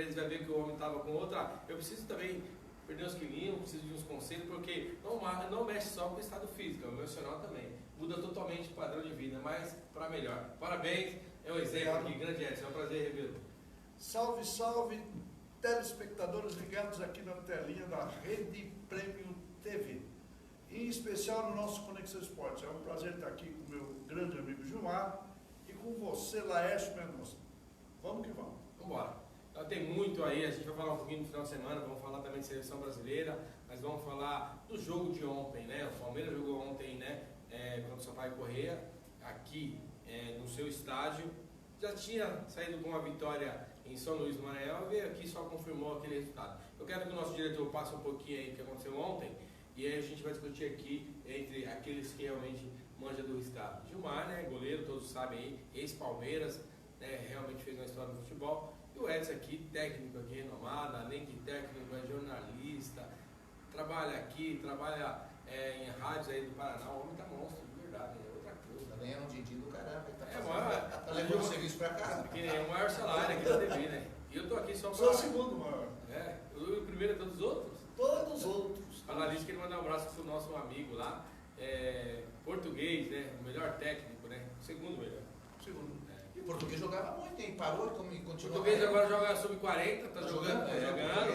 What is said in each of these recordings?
eles vai ver que o homem estava com outra. Eu preciso também perder uns quilinhos, preciso de uns conselhos, porque não mexe só com o estado físico, é o emocional também. Muda totalmente o padrão de vida, mas para melhor. Parabéns, é um exemplo aqui, grande Edson, é um prazer revê-lo. Salve, salve, telespectadores ligados aqui na telinha da Rede Premium TV. Em especial no nosso Conexão Esportes. É um prazer estar aqui com o meu grande amigo Gilmar e com você, Laércio Mendonça. Vamos que vamos. Vamos embora. Então, tem muito aí, a gente vai falar um pouquinho no final de semana, vamos falar também de seleção brasileira, mas vamos falar do jogo de ontem, né? O Palmeiras jogou ontem, né? Contra o Sampaio Corrêa, aqui no seu estádio. Já tinha saído com uma vitória em São Luís do Maranhão, veio aqui só confirmou aquele resultado. Eu quero que o nosso diretor passe um pouquinho aí o que aconteceu ontem, e aí a gente vai discutir aqui entre aqueles que realmente manjam do riscado. Gilmar, né? Goleiro, todos sabem aí, ex-Palmeiras, né, realmente fez uma história no futebol. E o Edson aqui, técnico aqui renomado, além de técnico, é jornalista, trabalha aqui, trabalha em rádios aí do Paraná. O homem tá monstro, de verdade, é outra coisa. Tá ganhando um din-din do caramba, ele tá maior. Tá levando o serviço pra casa. Porque é o maior salário aqui da TV, né? E eu tô aqui só pra... Sou o segundo maior. O primeiro é todos os outros. Todos os outros. Analista, queria mandar um abraço pro nosso amigo lá, português, né? O melhor técnico, né? O segundo melhor. Segundo. E o português jogava muito, hein? Parou e O continuou. português agora joga sub-40, tá jogando.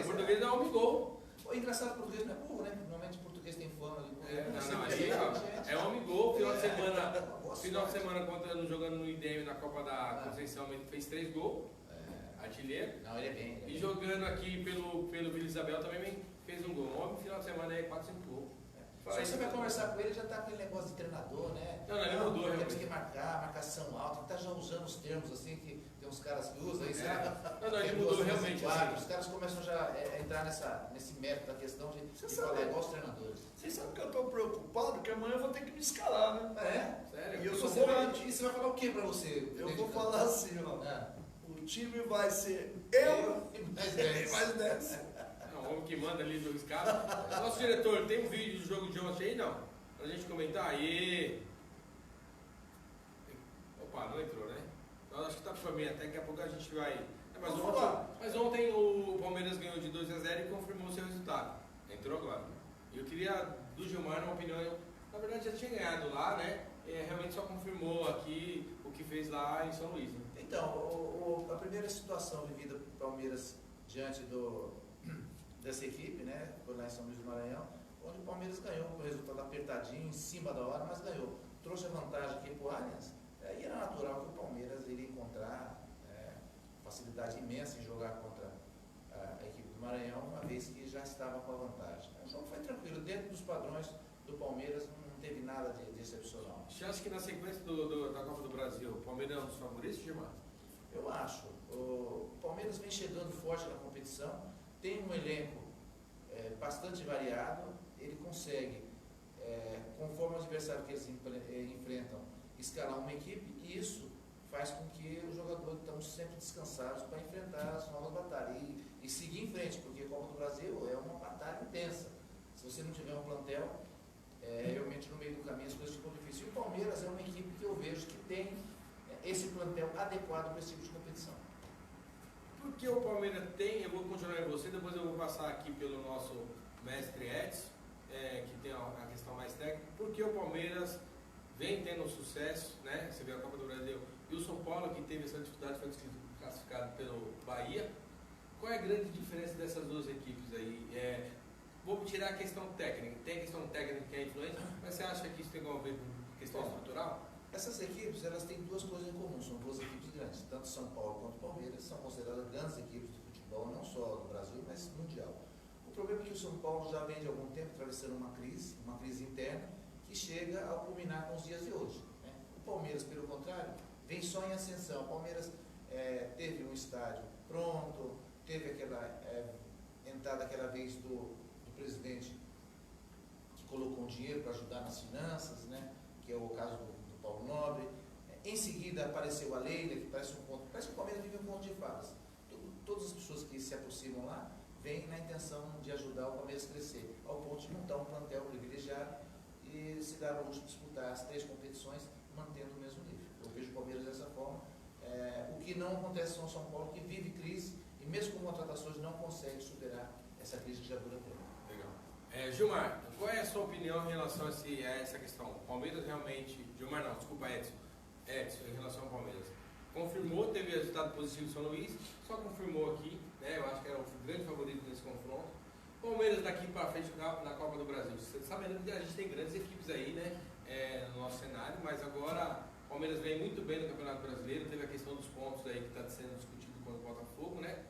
O português dá um gol. O engraçado, o português não é burro, né? Normalmente o português tem fama de burro. Aí, ó, homem gol, final de semana jogando no IDM na Copa da Conceição, ele fez 3 gols, artilheiro. Não, ele é bem. E jogando aqui pelo Vila Isabel também fez um gol. Homem, final de semana é 4, 5 gols. Se você vai conversar com ele, já tá aquele negócio de treinador, né? Não, ele mudou, temos que marcação alta, ele tá já usando os termos assim, que tem uns caras que usam aí, Não, ele mudou realmente. Os caras começam já a entrar nesse mérito da questão de falar igual os treinadores. Vocês sabem que eu estou preocupado, que amanhã eu vou ter que me escalar, né? Sério? E eu sou volante. E você vai falar o que pra você? Eu vou falar assim, ó. O time vai ser eu e mais 10. Não, o homem que manda ali do escado. Nosso diretor, tem um vídeo do jogo de ontem aí, não? Pra gente comentar. Aí. Opa, não entrou, né? Então, acho que tá pra mim, até daqui a pouco a gente vai. Mas ontem o Palmeiras ganhou de 2-0 e confirmou o seu resultado. Entrou agora. Eu queria do Gilmar uma opinião. Na verdade já tinha ganhado lá, né? Realmente só confirmou aqui o que fez lá em São Luís. Né? Então, a primeira situação vivida por Palmeiras diante dessa equipe, né? Foi lá em São Luís do Maranhão, onde o Palmeiras ganhou com o resultado apertadinho, em cima da hora, mas ganhou. Trouxe a vantagem aqui para o Allianz, e era natural que o Palmeiras iria encontrar facilidade imensa em jogar contra a equipe do Maranhão, uma vez que já estava com a vantagem. O jogo foi tranquilo, dentro dos padrões do Palmeiras, não teve nada de excepcional. Você acha que na sequência da Copa do Brasil, o Palmeiras é um dos favoritos, Gilmar? Eu acho. O Palmeiras vem chegando forte na competição, tem um elenco bastante variado, ele consegue, conforme o adversário que eles enfrentam, escalar uma equipe, e isso faz com que os jogadores estão sempre descansados para enfrentar as novas batalhas e seguir em frente, porque a Copa do Brasil é uma batalha intensa. Se você não tiver um plantel, realmente no meio do caminho as coisas ficam difíceis. E o Palmeiras é uma equipe que eu vejo que tem esse plantel adequado para esse tipo de competição. Porque o Palmeiras tem, eu vou continuar em você, depois eu vou passar aqui pelo nosso mestre Edson, que tem a questão mais técnica, porque o Palmeiras vem tendo sucesso, né? Você vê a Copa do Brasil, e o São Paulo, que teve essa dificuldade, foi classificado pelo Bahia. Qual é a grande diferença dessas duas equipes aí? Vou tirar a questão técnica, tem a questão técnica que é influente, mas você acha que isso tem alguma a ver com questão estrutural? Essas equipes, elas têm duas coisas em comum, são duas equipes grandes, tanto São Paulo quanto Palmeiras são consideradas grandes equipes de futebol, não só do Brasil, mas mundial. O problema é que o São Paulo já vem de algum tempo atravessando uma crise interna, que chega ao culminar com os dias de hoje. Né? O Palmeiras, pelo contrário, vem só em ascensão. O Palmeiras teve um estádio pronto, teve aquela entrada aquela vez do presidente que colocou um dinheiro para ajudar nas finanças, né? Que é o caso do Paulo Nobre. Em seguida apareceu a Leila, que parece que o Palmeiras vive um conto de fadas. Todas as pessoas que se aproximam lá vêm na intenção de ajudar o Palmeiras a crescer, ao ponto de montar um plantel privilegiado e se dar ao luxo de disputar as 3 competições mantendo o mesmo nível. Eu vejo o Palmeiras dessa forma. O que não acontece com o São Paulo, que vive crise, e mesmo com Gilmar, qual é a sua opinião em relação a essa questão? O Palmeiras realmente... Gilmar não, desculpa, Edson. Edson, em relação ao Palmeiras. Confirmou, teve resultado positivo em São Luís, só confirmou aqui, né? Eu acho que era o grande favorito nesse confronto. Palmeiras daqui para frente na Copa do Brasil. Você sabendo que a gente tem grandes equipes aí, né? No nosso cenário, mas agora o Palmeiras vem muito bem no Campeonato Brasileiro. Teve a questão dos pontos aí que está sendo discutido contra o Botafogo, né?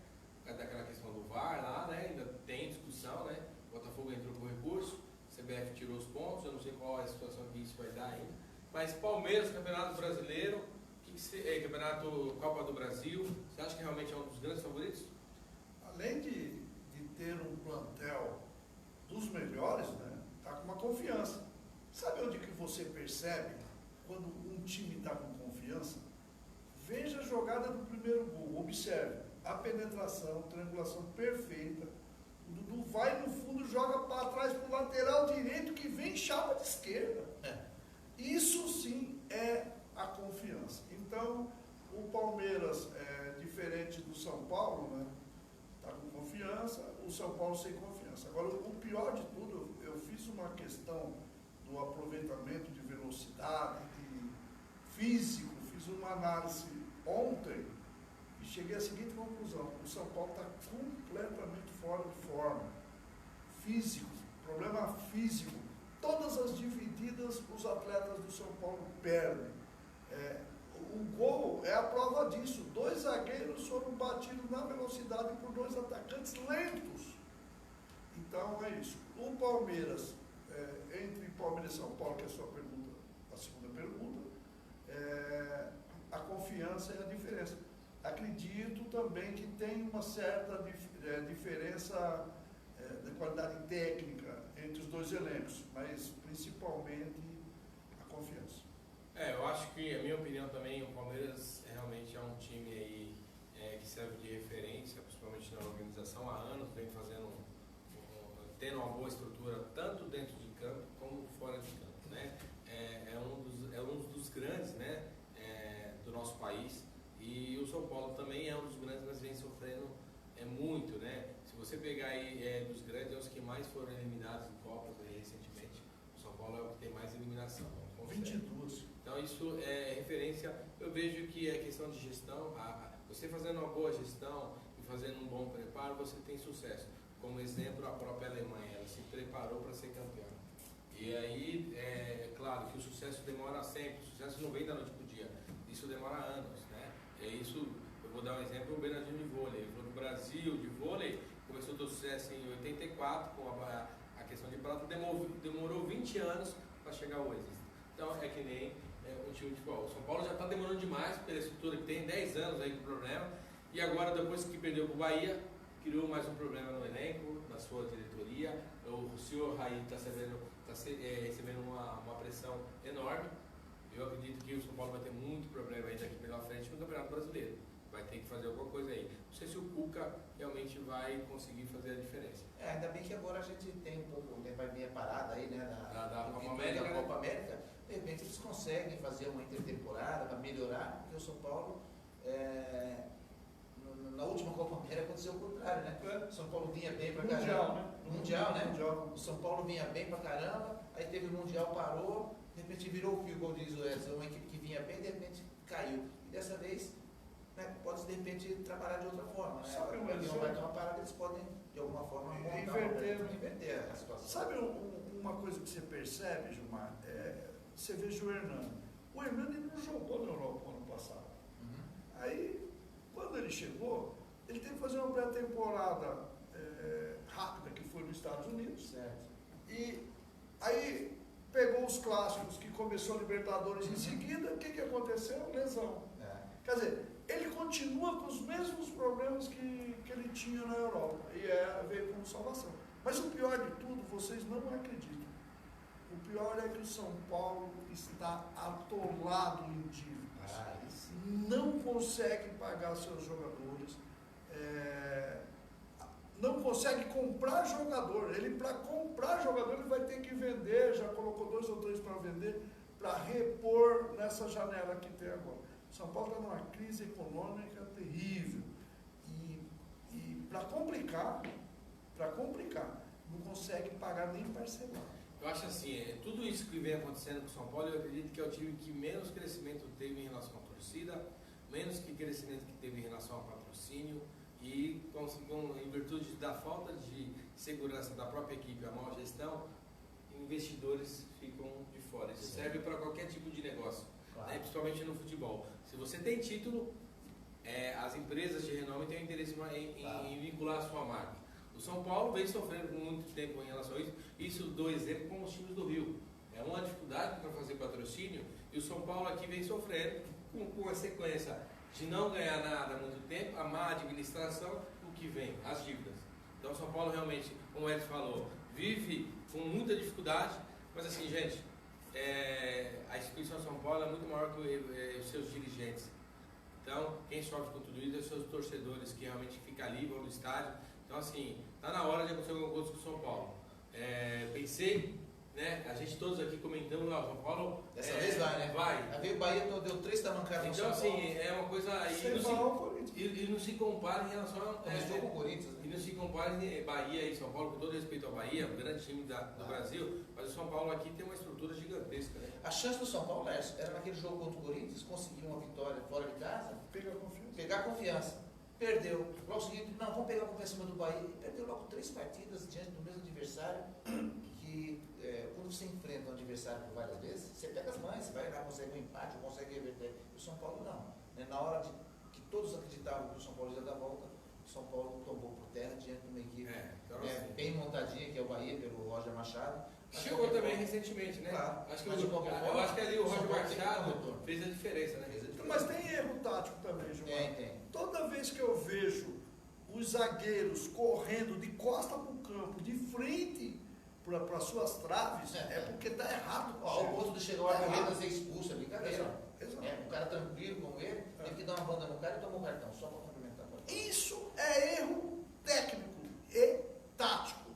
Daquela questão do VAR lá, né? Ainda tem discussão, né? O Botafogo entrou com recurso, a CBF tirou os pontos, eu não sei qual é a situação que isso vai dar ainda. Mas Palmeiras, Campeonato Brasileiro, Campeonato Copa do Brasil, você acha que realmente é um dos grandes favoritos? Além de ter um plantel dos melhores, né? Tá com uma confiança. Sabe onde que você percebe quando um time está com confiança? Veja a jogada do primeiro gol, observe a penetração, triangulação perfeita. O Dudu vai no fundo, joga para trás para o lateral direito que vem chapa de esquerda. Isso sim é a confiança. Então, o Palmeiras, diferente do São Paulo, né? Está com confiança, o São Paulo sem confiança. Agora, o pior de tudo, eu fiz uma questão do aproveitamento de velocidade, de físico, fiz uma análise ontem e cheguei à seguinte conclusão: o São Paulo está completamente fora de forma. Físico, problema físico. Todas as divididas, os atletas do São Paulo perdem. O gol é a prova disso. 2 zagueiros foram batidos na velocidade por 2 atacantes lentos. Então é isso. O Palmeiras, entre Palmeiras e São Paulo, que é a sua pergunta, a segunda pergunta, a confiança é a diferença. Acredito também que tem uma certa diferença de qualidade técnica entre os 2 elencos, mas principalmente a confiança. Eu acho que, a minha opinião também, o Palmeiras realmente é um time aí que serve de referência, principalmente na organização. Há anos vem tendo uma boa estrutura, tanto dentro de campo como fora de campo, né? É um dos grandes, né, do nosso país. E o São Paulo também é um dos grandes, mas vem sofrendo muito, né? Se você pegar aí dos grandes, é os que mais foram eliminados em Copas recentemente. O São Paulo é o que tem mais eliminação. 22. Então isso é referência. Eu vejo que é questão de gestão. Você fazendo uma boa gestão e fazendo um bom preparo, você tem sucesso. Como exemplo, a própria Alemanha, ela se preparou para ser campeã. E aí, claro que o sucesso demora sempre. O sucesso não vem da noite para o dia. Isso demora anos, né? Isso, eu vou dar um exemplo, o Bernardinho de vôlei. Ele foi no Brasil de vôlei, começou a ter sucesso em 84 com a questão de prata, demorou 20 anos para chegar ao êxito. Então é que nem um time de futebol. O São Paulo já está demorando demais pela estrutura que tem, 10 anos aí com problema, e agora depois que perdeu para o Bahia, criou mais um problema no elenco, na sua diretoria. O senhor Raí está recebendo uma pressão enorme. Eu acredito que o São Paulo vai ter muito problema aí daqui pela frente no Campeonato Brasileiro. Vai ter que fazer alguma coisa aí. Não sei se o Cuca realmente vai conseguir fazer a diferença. Ainda bem que agora a gente tem um pouco, vai meia parada aí, né? Da Copa América. Da Copa América. De repente eles conseguem fazer uma intertemporada para melhorar, porque o São Paulo, na última Copa América aconteceu o contrário, né? O São Paulo vinha bem pra caramba. Mundial, né? O São Paulo vinha bem pra caramba, aí teve o Mundial, parou, de repente virou o fio, como diz o Edson, uma equipe que vinha bem, de repente caiu. E dessa vez, né, pode de repente trabalhar de outra forma, né? Sabe vai ter uma parada, eles podem de alguma forma inverter a situação. Sabe uma coisa que você percebe, Gilmar? Você veja o Hernani. O Hernani não jogou na Europa ano passado. Aí, quando ele chegou, ele teve que fazer uma pré-temporada rápida, que foi nos Estados Unidos. Certo. E aí pegou os clássicos, que começou a Libertadores em seguida. O que aconteceu? Lesão. Quer dizer, ele continua com os mesmos problemas que ele tinha na Europa. E veio como salvação. Mas o pior de tudo, vocês não acreditam. O pior é que o São Paulo está atolado em dívidas. Não consegue pagar seus jogadores, não consegue comprar jogador. Para comprar jogador, ele vai ter que vender, já colocou 2 ou 3 para vender, para repor nessa janela que tem agora. O São Paulo está numa crise econômica terrível. E para complicar, não consegue pagar nem parcelar. Eu acho assim, tudo isso que vem acontecendo com o São Paulo, eu acredito que é o time que menos crescimento teve em relação à torcida, menos que crescimento que teve em relação ao patrocínio e em virtude da falta de segurança da própria equipe, a má gestão, investidores ficam de fora. Isso serve para qualquer tipo de negócio, Claro. né? Principalmente no futebol. Se você tem título, as empresas de renome têm interesse em vincular a sua marca. O São Paulo vem sofrendo por muito tempo em relação a isso. Isso dou exemplo com os times do Rio. É uma dificuldade para fazer patrocínio e o São Paulo aqui vem sofrendo com a sequência de não ganhar nada há muito tempo, a má administração, o que vem, as dívidas. Então o São Paulo realmente, como o Edson falou, vive com muita dificuldade, mas assim, gente, a instituição São Paulo é muito maior que os seus dirigentes. Então, quem sofre com tudo isso é os seus torcedores que realmente ficam ali, vão no estádio. Então, assim, tá na hora de acontecer alguma coisa com o São Paulo. Pensei, né? A gente todos aqui comentando lá, o São Paulo. Dessa vez vai, né? Vai. Aí veio o Bahia, deu 3 tamancadas no Então, São Paulo. assim, é uma coisa. E não se compara em relação a. Começou com o Corinthians, né? E não se compara em Bahia e São Paulo, com todo respeito ao Bahia, um grande time do Brasil, mas o São Paulo aqui tem uma estrutura gigantesca, né? A chance do São Paulo era naquele jogo contra o Corinthians, conseguir uma vitória fora de casa, pegar confiança. Perdeu. Logo seguinte, não, vamos pegar a confiança em cima do Bahia. E perdeu logo 3 partidas diante do mesmo adversário, que quando você enfrenta um adversário por várias vezes, você pega as mães, você vai lá, consegue um empate, consegue reverter. E o São Paulo não. Na hora que todos acreditavam que o São Paulo ia dar a volta, o São Paulo tombou por terra diante de uma equipe Então, assim, bem montadinha, que é o Bahia, pelo Roger Machado. chegou também recentemente, né? Claro. Acho que Mas de qualquer eu forma, acho que ali o São Roger Paulo tem Machado retorno. fez a diferença, né? Mas tem erro tático também, Gilmar. Tem. Toda vez que eu vejo os zagueiros correndo de costa para o campo, de frente para suas traves, é porque está errado. Ó, o ponto de chegar o Arboleda a ser expulso ali, brincadeira. Exato. Um cara tranquilo como ele, teve que dar uma banda no cara e tomou o cartão, só para complementar. Isso é erro técnico e tático.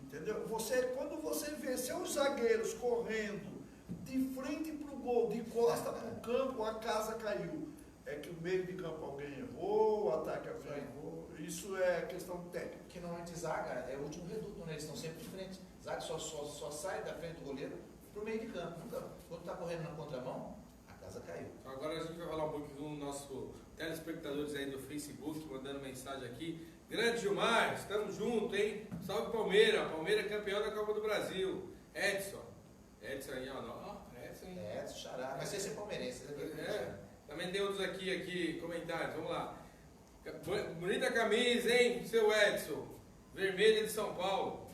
Entendeu? Quando você vê seus zagueiros correndo de frente para o gol, de costa para o campo, a casa caiu. É que o meio de campo alguém errou, o ataque alguém errou. Isso é questão técnica. Porque normalmente zaga é o último reduto, né? Eles estão sempre de frente. Zaga só sai da frente do goleiro para o meio de campo. Quando está correndo na contramão, a casa caiu. Agora a gente vai falar um pouquinho com o nosso telespectadores aí do Facebook, mandando mensagem aqui. Grande Gilmar, estamos juntos, hein? Salve Palmeiras, Palmeiras campeão da Copa do Brasil. Edson aí, ó. Edson, Xará. Mas você é palmeirense, né? Também tem outros aqui, comentários, vamos lá. Bonita camisa, hein, seu Edson? Vermelha de São Paulo.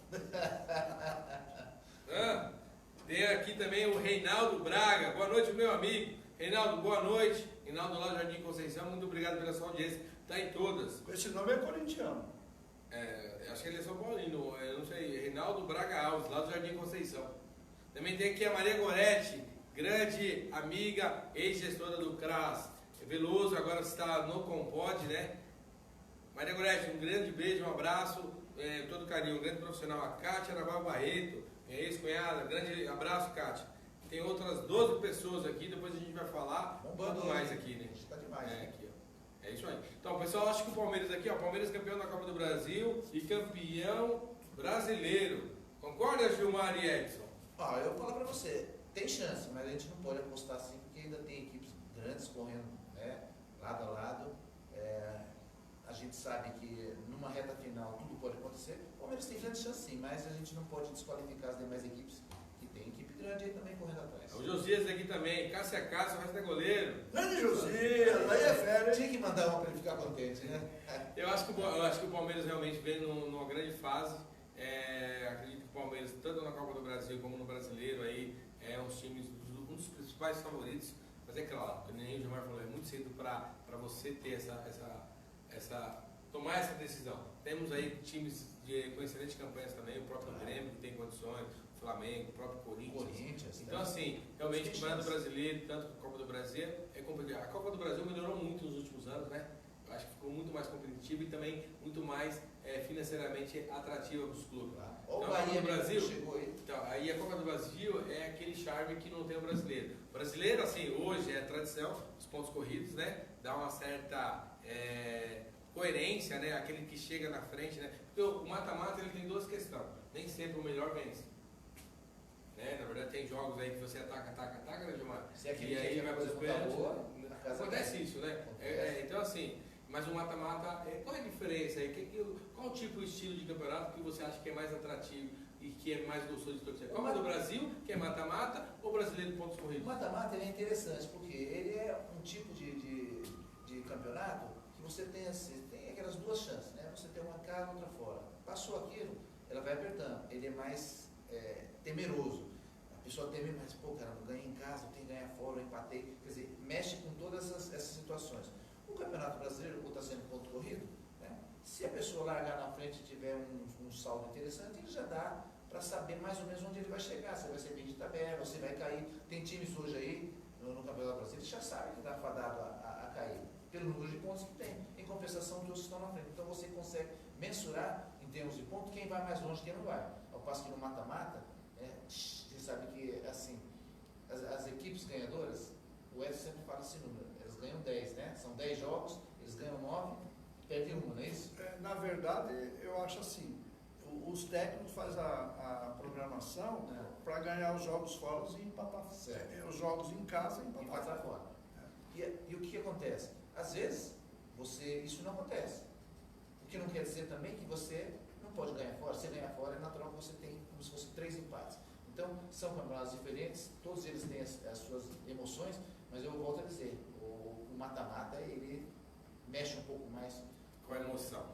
Tem aqui também o Reinaldo Braga. Boa noite, meu amigo. Reinaldo, boa noite. Reinaldo lá do Jardim Conceição, muito obrigado pela sua audiência. Está em todas. Esse nome é corintiano. Acho que ele é São Paulino, eu não sei. Reinaldo Braga Alves, lá do Jardim Conceição. Também tem aqui a Maria Goretti, grande amiga, ex-gestora do CRAS. Veloso, agora está no Compod, né? Maria Goretti, um grande beijo, um abraço, todo carinho, um grande profissional. A Kátia Naval Barreto, minha ex-cunhada, grande abraço, Kátia. Tem outras 12 pessoas aqui, depois a gente vai falar um pouco mais aqui, né? Está demais. Aqui, ó. É isso aí. Então, pessoal, acho que o Palmeiras aqui, ó, Palmeiras campeão da Copa do Brasil e campeão brasileiro. Concorda, Gilmar e Edson? Eu vou falar para você, tem chance, mas a gente não pode apostar assim, porque ainda tem equipes grandes correndo, né, lado a lado. A gente sabe que numa reta final tudo pode acontecer. O Palmeiras tem grande chance sim, mas a gente não pode desqualificar as demais equipes, que tem equipe grande aí também correndo atrás. O Josias aqui também, Cássio, o resto é goleiro. Grande Josias, aí é férias. Tinha que mandar uma para ele ficar contente, né? Eu acho que o Palmeiras realmente vem numa grande fase. Acredito que o Palmeiras, tanto na Copa do Brasil como no Brasileiro, aí, é um dos principais favoritos. Mas é claro, como o Gilmar falou, é muito cedo para você ter tomar essa decisão. Temos aí times com excelentes campanhas também, o próprio Grêmio que tem condições, o Flamengo, o próprio Corinthians. Então, assim, realmente o Campeonato Brasileiro, tanto a Copa do Brasil, é competitivo. A Copa do Brasil melhorou muito nos últimos anos, né? Eu acho que ficou muito mais competitivo e também muito mais financeiramente atrativa para os clubes. Ou então, o Bahia do Brasil, chegou aí. Então, aí a Copa do Brasil é aquele charme que não tem o brasileiro. O brasileiro, assim, hoje é tradição, os pontos corridos, né? Dá uma certa coerência, né? Aquele que chega na frente, né? Porque o mata-mata ele tem duas questões. Nem sempre o melhor vence. Né? Na verdade tem jogos aí que você ataca, né, Gilmar? E aí vai para os pênaltis. Acontece cai. isso, né? Então assim, mas o mata-mata, qual é a diferença aí? Qual tipo de estilo de campeonato que você acha que é mais atrativo e que é mais gostoso de torcer? Copa do Brasil, que é mata-mata, ou brasileiro de pontos corridos? O mata-mata ele é interessante porque ele é um tipo de campeonato que você tem aquelas duas chances, né? Você tem uma casa, outra fora. Passou aquilo, ela vai apertando. Ele é mais temeroso. A pessoa teme mais, pô, cara, eu ganhei em casa, eu tenho que ganhar fora, eu empatei. Quer dizer, mexe com todas essas situações. O Campeonato Brasileiro, ou está sendo ponto corrido, né? Se a pessoa largar na frente e tiver um saldo interessante, ele já dá para saber mais ou menos onde ele vai chegar. Se vai ser bem de tabela, se vai cair. Tem times hoje aí, no Campeonato Brasileiro, já sabe que está fadado a cair, pelo número de pontos que tem. Em compensação, os outros estão na frente. Então você consegue mensurar, em termos de ponto, quem vai mais longe e quem não vai. Ao passo que no mata-mata, você sabe que, assim, as equipes ganhadoras, o Edson sempre fala esse número, eles ganham 10, né? São 10 jogos, eles ganham 9, perdem 1, não é isso? Na verdade, eu acho assim, os técnicos fazem a programação para ganhar os jogos fora e empatar os jogos em casa e empatar fora. E o que acontece? Às vezes, isso não acontece. O que não quer dizer também que você não pode ganhar fora. Se ganhar fora, é natural que você tenha como se fosse 3 empates. Então, são campeonatos diferentes, todos eles têm as suas emoções, mas eu volto a dizer, o mata-mata, ele mexe um pouco mais com a emoção.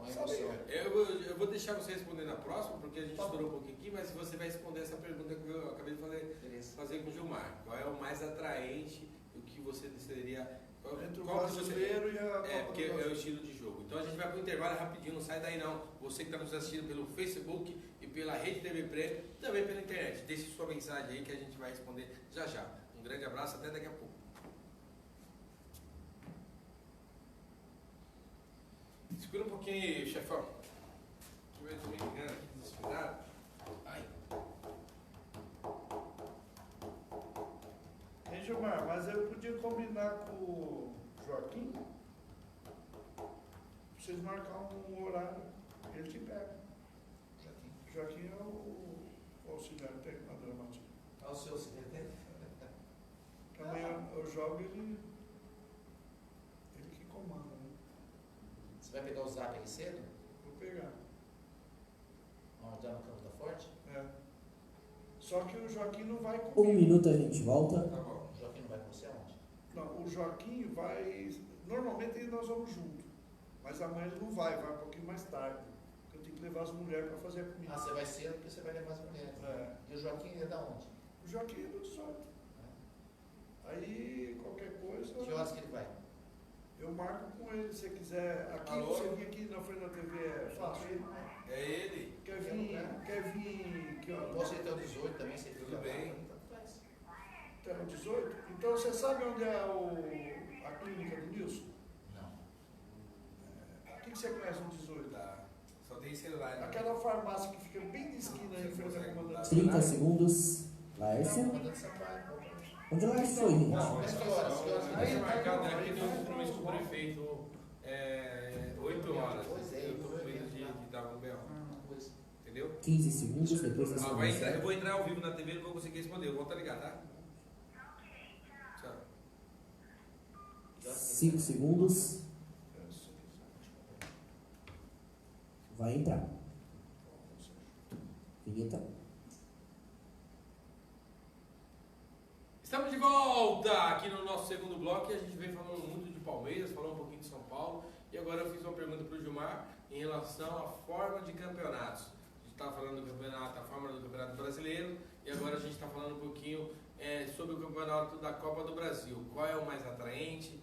Eu vou deixar você responder na próxima, porque a gente estourou um pouquinho aqui, mas você vai responder essa pergunta que eu acabei de fazer com o Gilmar. Qual é o mais atraente, o que você decidiria... Entre o brasileiro e a Copa do Brasil. Porque é o estilo de jogo. Então a gente vai para o intervalo rapidinho, não sai daí não. Você que está nos assistindo pelo Facebook e pela Rede TV Prêmio, também pela internet. Deixe sua mensagem aí que a gente vai responder já já. Um grande abraço, até daqui a pouco. Segura um pouquinho aí, chefão. Deixa eu ver, tô me ligando aqui, desesperado. Ai. Hein, Gilmar, mas eu podia combinar com o Joaquim, pra vocês marcar um horário, ele te pega. Joaquim é o auxiliar técnico da Dramatina. o seu auxiliar técnico? Amanhã eu jogo ele que comanda, né? Você vai pegar o zap aqui cedo? Vou pegar. Vamos dar no campo da Forte? Só que o Joaquim não vai comigo. 1 minuto a gente volta. Tá bom. O Joaquim não vai com você aonde? Não, o Joaquim vai... Normalmente nós vamos junto. Mas amanhã ele não vai um pouquinho mais tarde. Eu tenho que levar as mulheres para fazer a comida. Você vai cedo porque você vai levar as mulheres. E o Joaquim é da onde? O Joaquim é do 18. Aí, qualquer coisa... Que horas que ele vai? Eu marco com ele, se você quiser. Aqui, Alô? você vir aqui na frente da TV é fácil. É ele. Quer vir... Que Eu posso ir até o 18 também, se ele Tudo bem. Até o 18? Então, você sabe onde é a clínica do Nilson? Não. O que você conhece no 18? Tá. Só tem celular. Né? Aquela farmácia que fica bem de esquina em frente à comandante. 30 segundos. Laércia. Comandante Sampaio. Onde o Laércia foi, gente? Mas que horas? Aí, marcado aqui tem um compromisso com o prefeito 8 horas. Pois é, eu tô com medo de dar um B.O. Entendeu? 15 segundos depois da sua Eu vou entrar ao vivo na TV e não vou conseguir responder. Eu vou estar ligado, tá? Tchau. 5 segundos. Vai entrar. Vinheta. Estamos de volta aqui no nosso segundo bloco e a gente vem falando muito de Palmeiras, falando um pouquinho de São Paulo. E agora eu fiz uma pergunta para o Gilmar em relação à forma de campeonatos. A gente está falando do campeonato, a forma do Campeonato Brasileiro, e agora a gente está falando um pouquinho sobre o campeonato da Copa do Brasil. Qual é o mais atraente,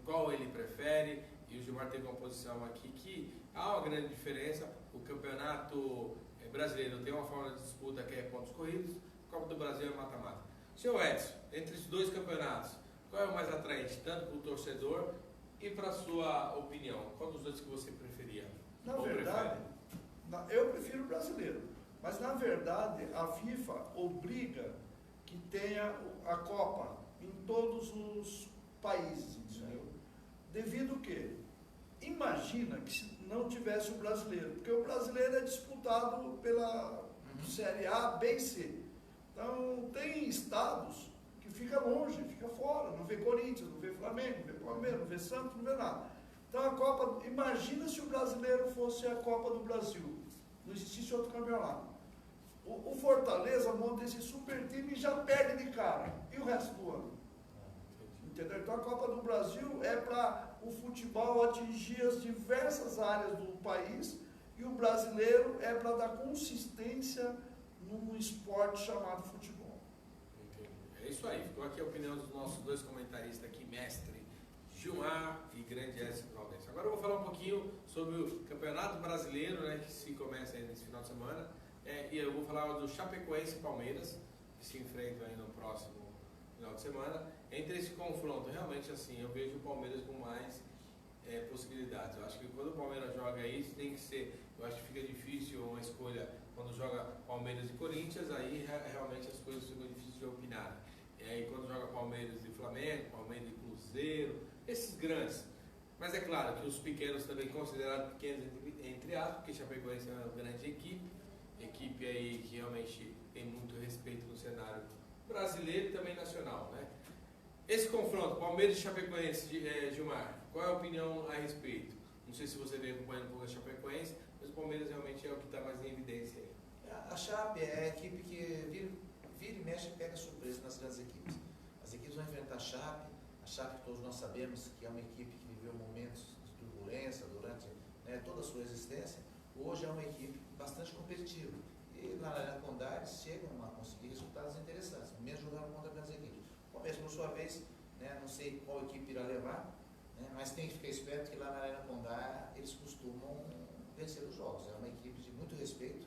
qual ele prefere, e o Gilmar teve uma posição aqui que há uma grande diferença. O campeonato brasileiro tem uma forma de disputa que é pontos corridos, a Copa do Brasil é mata-mata. Seu Edson, entre os dois campeonatos, qual é o mais atraente, tanto para o torcedor e para a sua opinião? Qual dos dois que você preferia? Na verdade, eu prefiro o brasileiro. Mas, na verdade, a FIFA obriga que tenha a Copa em todos os países, entendeu? Devido o quê? imagina que se não tivesse o brasileiro, porque o brasileiro é disputado pela Série A, B e C. Então, tem estados que fica longe, fica fora, não vê Corinthians, não vê Flamengo, não vê Palmeiras, não vê Santos, não vê nada. Então, a Copa, imagina se o brasileiro fosse a Copa do Brasil, não existisse outro campeonato. O Fortaleza monta esse super time e já perde de cara, e o resto do ano? Entendeu? Então, a Copa do Brasil é para o futebol atingir as diversas áreas do país, e o brasileiro é para dar consistência num esporte chamado futebol. Entendi. É isso aí. Ficou aqui a opinião dos nossos dois comentaristas aqui, mestre Gilmar e grande Écio Valdense. Agora eu vou falar um pouquinho sobre o Campeonato Brasileiro, né, que se começa aí nesse final de semana. E eu vou falar do Chapecoense e Palmeiras, que se enfrentam aí no próximo final de semana. Entre esse confronto, realmente assim, eu vejo o Palmeiras com mais possibilidades. Eu acho que quando o Palmeiras joga isso, tem que ser, eu acho que fica difícil uma escolha quando joga Palmeiras e Corinthians, aí realmente as coisas ficam difíceis de opinar. E aí quando joga Palmeiras e Flamengo, Palmeiras e Cruzeiro, esses grandes. Mas é claro que os pequenos também considerados pequenos entre aspas, porque Chapecoense é uma grande equipe aí que realmente tem muito respeito no cenário brasileiro e também nacional, né? Esse confronto, Palmeiras e Chapecoense, Gilmar, qual é a opinião a respeito? Não sei se você vem acompanhando um pouco a Chapecoense, mas o Palmeiras realmente é o que está mais em evidência aí. A Chape é a equipe que vira e mexe e pega surpresa nas grandes equipes. As equipes vão enfrentar a Chape todos nós sabemos que é uma equipe que viveu momentos de turbulência durante toda a sua existência. Hoje é uma equipe bastante competitiva. E na Arena Condá eles chegam a conseguir resultados interessantes, mesmo jogando contra grandes equipes. O Palmeiras, por sua vez, não sei qual equipe irá levar, mas tem que ficar esperto que lá na Arena Condá eles costumam vencer os jogos. É uma equipe de muito respeito.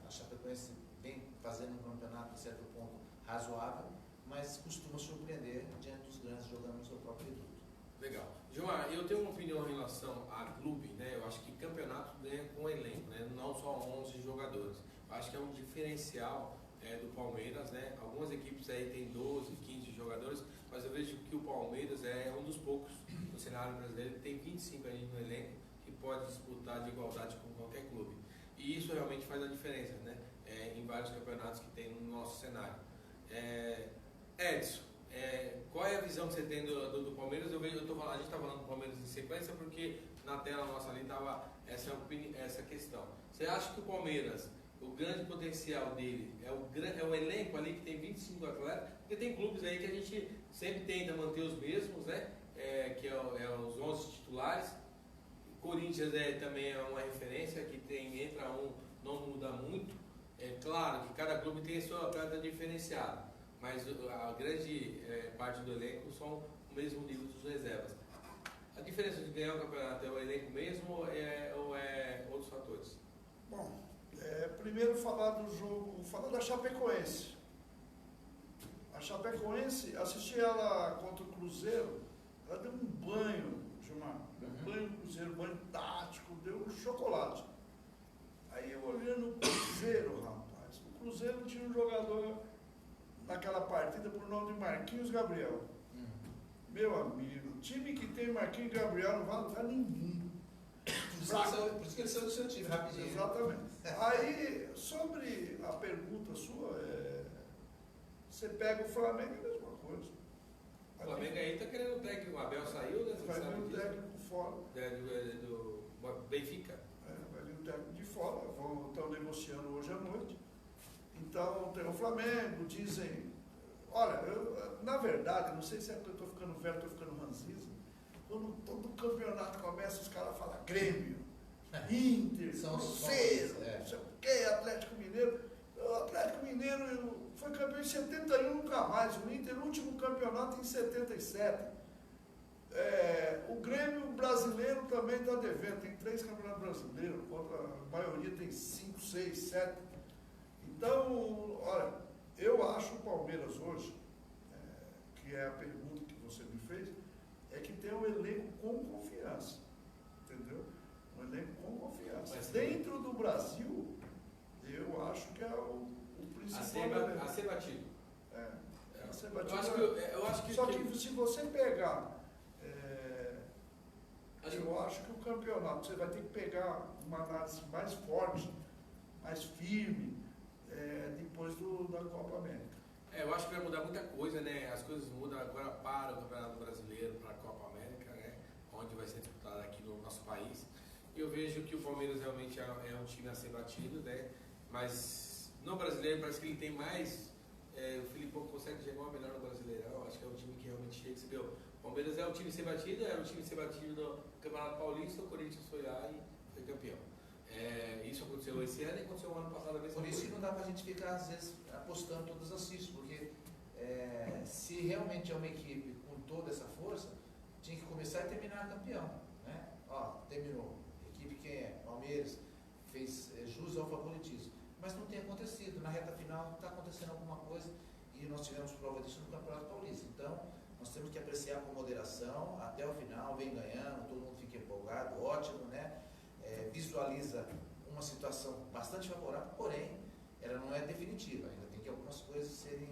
A Chapecoense vem fazendo um campeonato, de certo ponto, razoável, mas costuma surpreender diante dos grandes jogando no seu próprio reduto. Legal. Gilmar, eu tenho uma opinião em relação a clube, né? Eu acho que campeonato ganha com elenco, né? Não só 11 jogadores. Eu acho que é um diferencial do Palmeiras, né? Algumas equipes aí tem 12, 15 jogadores, mas eu vejo que o Palmeiras é um dos poucos no cenário brasileiro que tem 25 aí no elenco que pode disputar de igualdade com qualquer clube. E isso realmente faz a diferença, né? Em vários campeonatos que tem no nosso cenário. Edson, qual é a visão que você tem do Palmeiras? A gente está falando do Palmeiras em sequência porque na tela nossa ali estava essa questão. Você acha que o Palmeiras, o grande potencial dele é o elenco ali que tem 25 atletas? Porque tem clubes aí que a gente sempre tenta manter os mesmos, né? Que os 11 titulares. Corinthians também é uma referência que entra não muda muito. É claro que cada clube tem a sua atleta diferenciada, mas a grande parte do elenco são o mesmo nível dos reservas. A diferença de ganhar o campeonato é o elenco mesmo ou é outros fatores? Bom, primeiro falar do jogo, falar da Chapecoense. A Chapecoense, assisti ela contra o Cruzeiro, ela deu um banho, Gilmar, um banho no Cruzeiro, banho tático, deu um chocolate. Aí eu olhando o Cruzeiro, rapaz, o Cruzeiro tinha um jogador naquela partida por nome de Marquinhos Gabriel. Meu amigo, time que tem Marquinhos Gabriel não vai a lugar nenhum. Por isso que eles são do seu time, rapidinho. Exatamente. Aí, sobre a pergunta sua, você pega o Flamengo, é a mesma coisa. O Flamengo aí está querendo o técnico, o Abel saiu, né? Vai vir o técnico fora. Do Benfica. Vai vir o técnico de fora, estão negociando hoje à noite. Então, tem o Flamengo, dizem... Olha, na verdade, não sei se é porque eu estou ficando velho, estou ficando ranzinza, quando todo campeonato começa, os caras falam Grêmio, Inter, Cruzeiro, não sei o quê, Atlético Mineiro. O Atlético Mineiro foi campeão em 71, nunca mais. O Inter, o último campeonato em 77. O Grêmio brasileiro também está devendo, tem 3 campeonatos brasileiros, a maioria tem 5, 6, 7. Então, olha, eu acho o Palmeiras hoje, que é a pergunta que você me fez, é que tem um elenco com confiança, entendeu? Um elenco com confiança. Mas dentro do Brasil, eu acho que é o principal. A ser batido. A ser batido. Eu acho que só que se você pegar... a Eu acho que o campeonato, você vai ter que pegar uma análise mais forte, mais firme, depois da Copa América. Eu acho que vai mudar muita coisa, né? As coisas mudam agora para o Campeonato Brasileiro, para a Copa América, né? Onde vai ser disputada aqui no nosso país. Eu vejo que o Palmeiras realmente é um time a ser batido, né? Mas no Brasileiro parece que ele tem mais. O Filipão consegue chegar melhor no Brasileirão. Acho que é um time que realmente chega. Você viu? O Palmeiras é o time a ser batido, era o time a ser batido no Campeonato Paulista. O Corinthians foi lá e foi campeão. Isso aconteceu esse ano e aconteceu o ano passado a mesma Por isso coisa. que não dá pra gente ficar, às vezes, apostando todas as fichas, porque se realmente é uma equipe com toda essa força, tinha que começar e terminar campeão, né? Terminou. Equipe quem é? Palmeiras, fez jus ao favoritismo. Mas não tem acontecido. Na reta final está acontecendo alguma coisa e nós tivemos prova disso no Campeonato Paulista. Então, nós temos que apreciar com moderação até o final, vem ganhando, todo mundo fica empolgado, ótimo, né? Visualiza uma situação bastante favorável, porém, ela não é definitiva, ainda tem que algumas coisas serem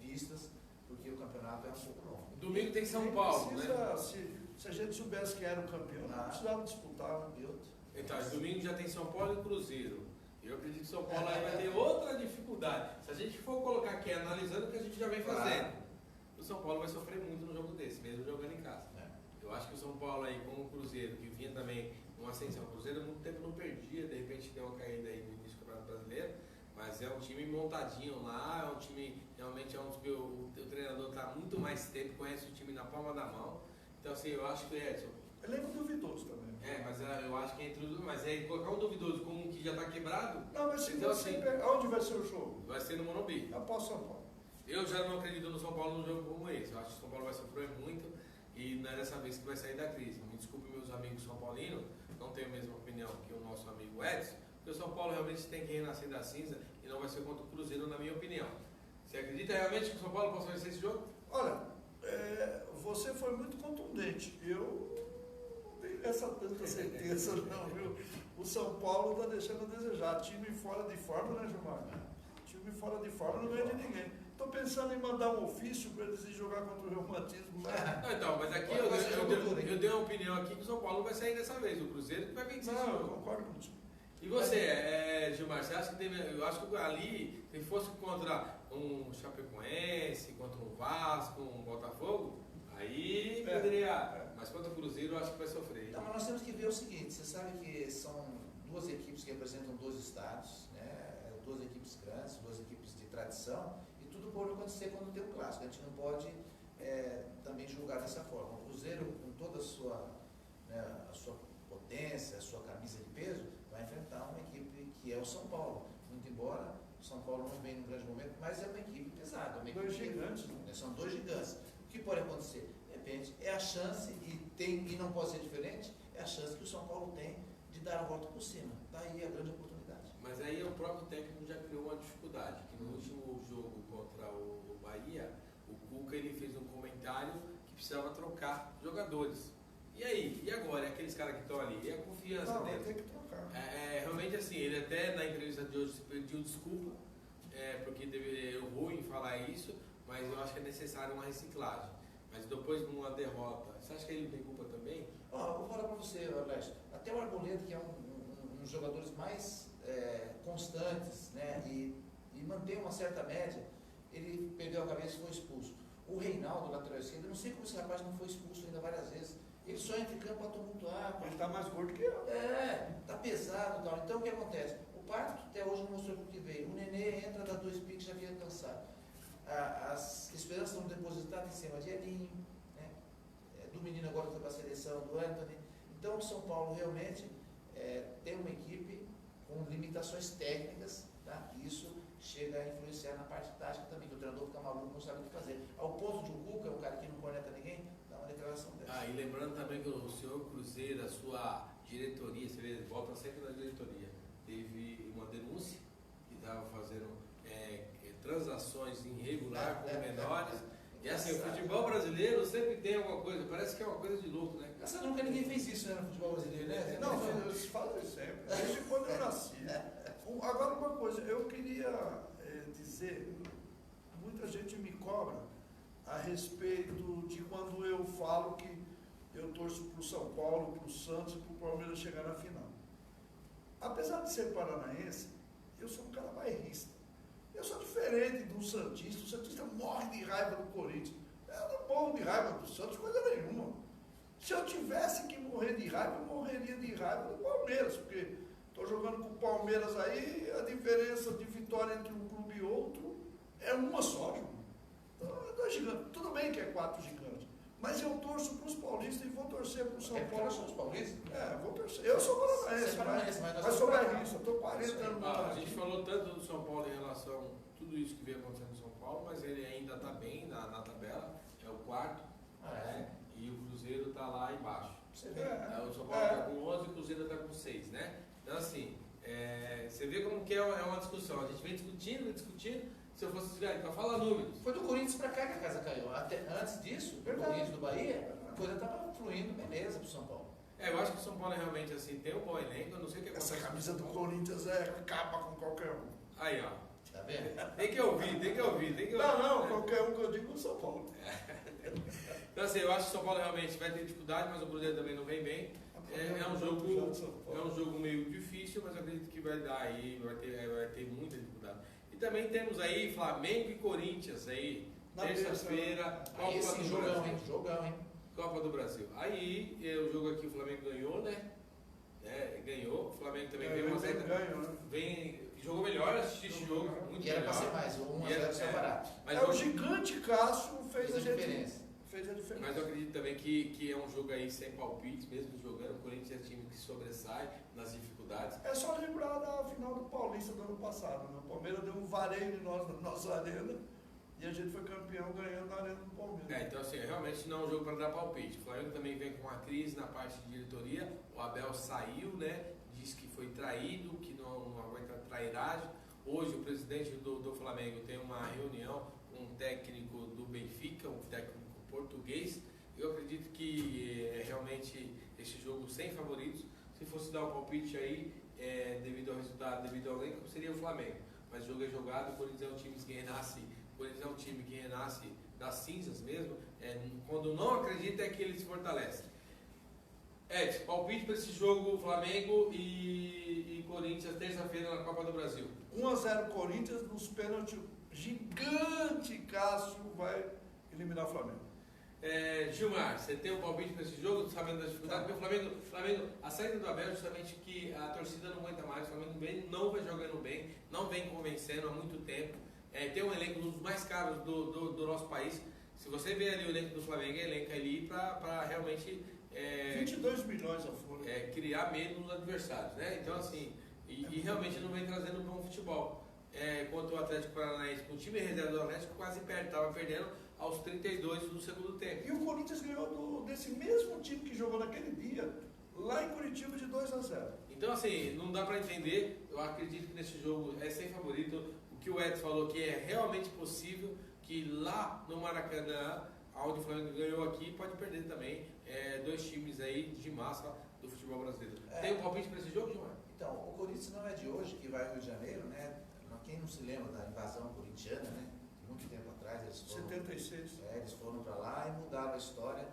vistas, porque o campeonato é um pouco longo. Domingo tem São Paulo, né? Se a gente soubesse que era o campeão, não precisava disputar. Então, domingo já tem São Paulo e Cruzeiro. Eu acredito que São Paulo aí vai ter outra dificuldade. Se a gente for colocar aqui, analisando o que a gente já vem fazendo, o São Paulo vai sofrer muito no jogo desse, mesmo jogando em casa. Eu acho que o São Paulo aí, com o Cruzeiro, que vinha também uma ascensão, o Cruzeiro há muito tempo não perdia, de repente deu uma caída aí no início do Campeonato Brasileiro, mas é um time montadinho lá, é um time, realmente é um time que o treinador está muito mais tempo, conhece o time na palma da mão. Então assim, eu acho que Edson... Elenco duvidoso também. Mas eu acho que entre os... Mas colocar um duvidoso com um que já está quebrado... Não, mas se então, você assim, onde vai ser o jogo? vai ser no Morumbi. Após São Paulo. Eu já não acredito no São Paulo num jogo como esse. Eu acho que o São Paulo vai sofrer muito e não é dessa vez que vai sair da crise. Me desculpe, meus amigos são paulinos, não tenho a mesma opinião que o nosso amigo Edson, porque o São Paulo realmente tem que renascer da cinza e não vai ser contra o Cruzeiro, na minha opinião. Você acredita realmente que o São Paulo possa vencer esse jogo? Olha, você foi muito contundente. Eu não tenho essa tanta certeza não, viu? O São Paulo está deixando a desejar. Time fora de forma, né, Gilmar? Time fora de forma não ganha de ninguém. Estou pensando em mandar um ofício para eles ir jogar contra o reumatismo. Não, então, mas aqui eu dei uma opinião aqui que o São Paulo vai sair dessa vez. O Cruzeiro que vai vencer esse Não, eu jogo. concordo contigo. E você, Gilmar, você acha que eu acho que ali, se fosse contra um Chapecoense, contra um Vasco, um Botafogo, aí poderia. Mas contra o Cruzeiro eu acho que vai sofrer. Então, mas nós temos que ver o seguinte, você sabe que são duas equipes que representam 12 estados, né? Duas equipes grandes, duas equipes de tradição, e tudo pode acontecer quando tem um clássico. A gente não pode também julgar dessa forma. O Cruzeiro, com toda a sua potência, a sua camisa de peso, vai enfrentar uma equipe que é o São Paulo. Muito embora o São Paulo não venha num grande momento, mas é uma equipe pesada. Dois gigantes, né? São dois gigantes. O que pode acontecer? De repente, é a chance, e não pode ser diferente, é a chance que o São Paulo tem de dar a volta por cima. Daí a grande oportunidade. Mas aí o próprio técnico já criou uma dificuldade, que no último jogo contra o Bahia, o Cuca ele fez um comentário que precisava trocar jogadores. E aí? E agora? E aqueles caras que estão ali? E a confiança deles? Tem que trocar. Realmente assim, ele até na entrevista de hoje pediu desculpa, porque errou em falar isso, mas eu acho que é necessário uma reciclagem. Mas depois de uma derrota, você acha que ele tem culpa também? Vou falar para você, Ernesto, até o Arboleda, que é um dos jogadores mais constantes, né, e mantém uma certa média, ele perdeu a cabeça e foi expulso. O Reinaldo, lateral esquerdo, eu não sei como esse rapaz não foi expulso ainda várias vezes. Ele só entra em campo para tumultuar. Ele está mais gordo que eu. Está pesado e tal. Então o que acontece? O Pato até hoje não mostrou o que veio. O Nenê entra, dá 2 piques, já vinha cansado. As esperanças estão depositadas em cima de Elinho, né? Do menino agora que foi para a seleção, do Anthony. Então o São Paulo realmente tem uma equipe com limitações técnicas, tá? E isso chega a influenciar na parte tática também, que o treinador fica maluco, não sabe o que fazer. Ao ponto de o Cuca, um cara que não corneta ninguém, dá uma declaração dessa. E lembrando também que o senhor Cruzeiro, a sua diretoria, você vê, volta sempre na diretoria, teve uma denúncia que estava fazendo transações irregulares com menores. E assim, o futebol brasileiro sempre tem alguma coisa, parece que é uma coisa de louco, né? Essa nunca ninguém fez isso, né, no futebol brasileiro, né? Não, eles fazem sempre, desde quando eu nasci. Agora uma coisa, eu queria dizer, muita gente me cobra a respeito de quando eu falo que eu torço para o São Paulo, para o Santos e para o Palmeiras chegar na final. Apesar de ser paranaense, eu sou um cara bairrista. Eu sou diferente do Santista. O Santista morre de raiva do Corinthians. Eu não morro de raiva do Santos, coisa nenhuma. Se eu tivesse que morrer de raiva, eu morreria de raiva do Palmeiras, porque estou jogando com o Palmeiras aí, a diferença de vitória entre um clube e outro é uma só, João. Então é 2 gigantes. Tudo bem que é 4 gigantes, mas eu torço para os paulistas e vou torcer para o São Paulo. Nós somos paulistas? Vou torcer. Eu sou paranaense, mas sou bairrista. Estou 40 anos A gente falou tanto do São Paulo em relação a tudo isso que vem acontecendo no São Paulo, mas ele ainda está bem na tabela, é o 4º, e o Cruzeiro está lá embaixo. Você vê. O São Paulo está com 11 e o Cruzeiro está com 6, né? Então assim, você vê como que é uma discussão. A gente vem discutindo. Se eu fosse desviar, então fala números. Foi do Corinthians para cá que a casa caiu. Até antes disso, do Corinthians do Bahia, a coisa estava fluindo beleza para o São Paulo. Eu acho que o São Paulo realmente assim, tem um bom elenco, eu não sei o que acontece. Essa camisa do Corinthians capa com qualquer um. Aí, ó. Tá vendo? Tem que ouvir. Não, qualquer um que eu digo é o São Paulo. Então assim, eu acho que o São Paulo realmente vai ter dificuldade, mas o Cruzeiro também não vem bem. É um jogo meio difícil, mas eu acredito que vai dar aí, vai ter muita dificuldade. E também temos aí Flamengo e Corinthians aí, terça-feira, Copa do Brasil. Jogão, hein? Copa do Brasil. Aí, o jogo aqui, o Flamengo ganhou, né? Ganhou, o Flamengo também ganhou, mas jogou melhor, assisti esse jogo, muito E era melhor. para ser mais, 1-0 só barato. O gigante Cássio fez a diferença. Mas eu acredito também que é um jogo aí sem palpites, mesmo jogando. O Corinthians é time que sobressai nas dificuldades. É só lembrar da final do Paulista do ano passado, né? O Palmeiras deu um vareio de nós na nossa arena e a gente foi campeão ganhando a arena do Palmeiras. Então assim, realmente não é um jogo para dar palpite. O Flamengo também vem com uma crise na parte de diretoria. O Abel saiu, né? Disse que foi traído, que não aguenta trairagem. Hoje o presidente do Flamengo tem uma reunião com um técnico do Benfica, um técnico português. Eu acredito que realmente esse jogo sem favoritos, se fosse dar um palpite aí, devido ao resultado, devido ao elenco, seria o Flamengo. Mas o jogo é jogado, o Corinthians é um time que renasce das cinzas mesmo. Quando não acredita é que ele se fortalece. Palpite para esse jogo, Flamengo e Corinthians, terça-feira na Copa do Brasil. 1-0 Corinthians, nos pênaltis, gigante Cássio vai eliminar o Flamengo. Gilmar, você tem um palpite para esse jogo, sabendo das dificuldades? Porque o Flamengo, a saída do Abel, justamente que a torcida não aguenta mais, o Flamengo não vai jogando bem, não vem convencendo há muito tempo. Tem um elenco dos mais caros do nosso país. Se você vê ali o elenco do Flamengo, é elenco ali para realmente 22 milhões a folha. Criar medo nos adversários, né? Então assim, e realmente não vem trazendo um bom futebol. Contra o Atlético Paranaense, com o time reserva do Atlético quase estava perdendo aos 32 do segundo tempo. E o Corinthians ganhou desse mesmo time que jogou naquele dia, lá em Curitiba, de 2-0. Então assim, não dá para entender. Eu acredito que nesse jogo é sem favorito. O que o Edson falou que é realmente possível que lá no Maracanã, onde o Flamengo ganhou aqui, pode perder também. 2 times aí de massa do futebol brasileiro. Tem um palpite para esse jogo, Gilmar? Então, o Corinthians não é de hoje que vai ao Rio de Janeiro, né? Quem não se lembra da invasão corintiana, né? Muito tempo atrás eles foram. 76. Eles foram para lá e mudaram a história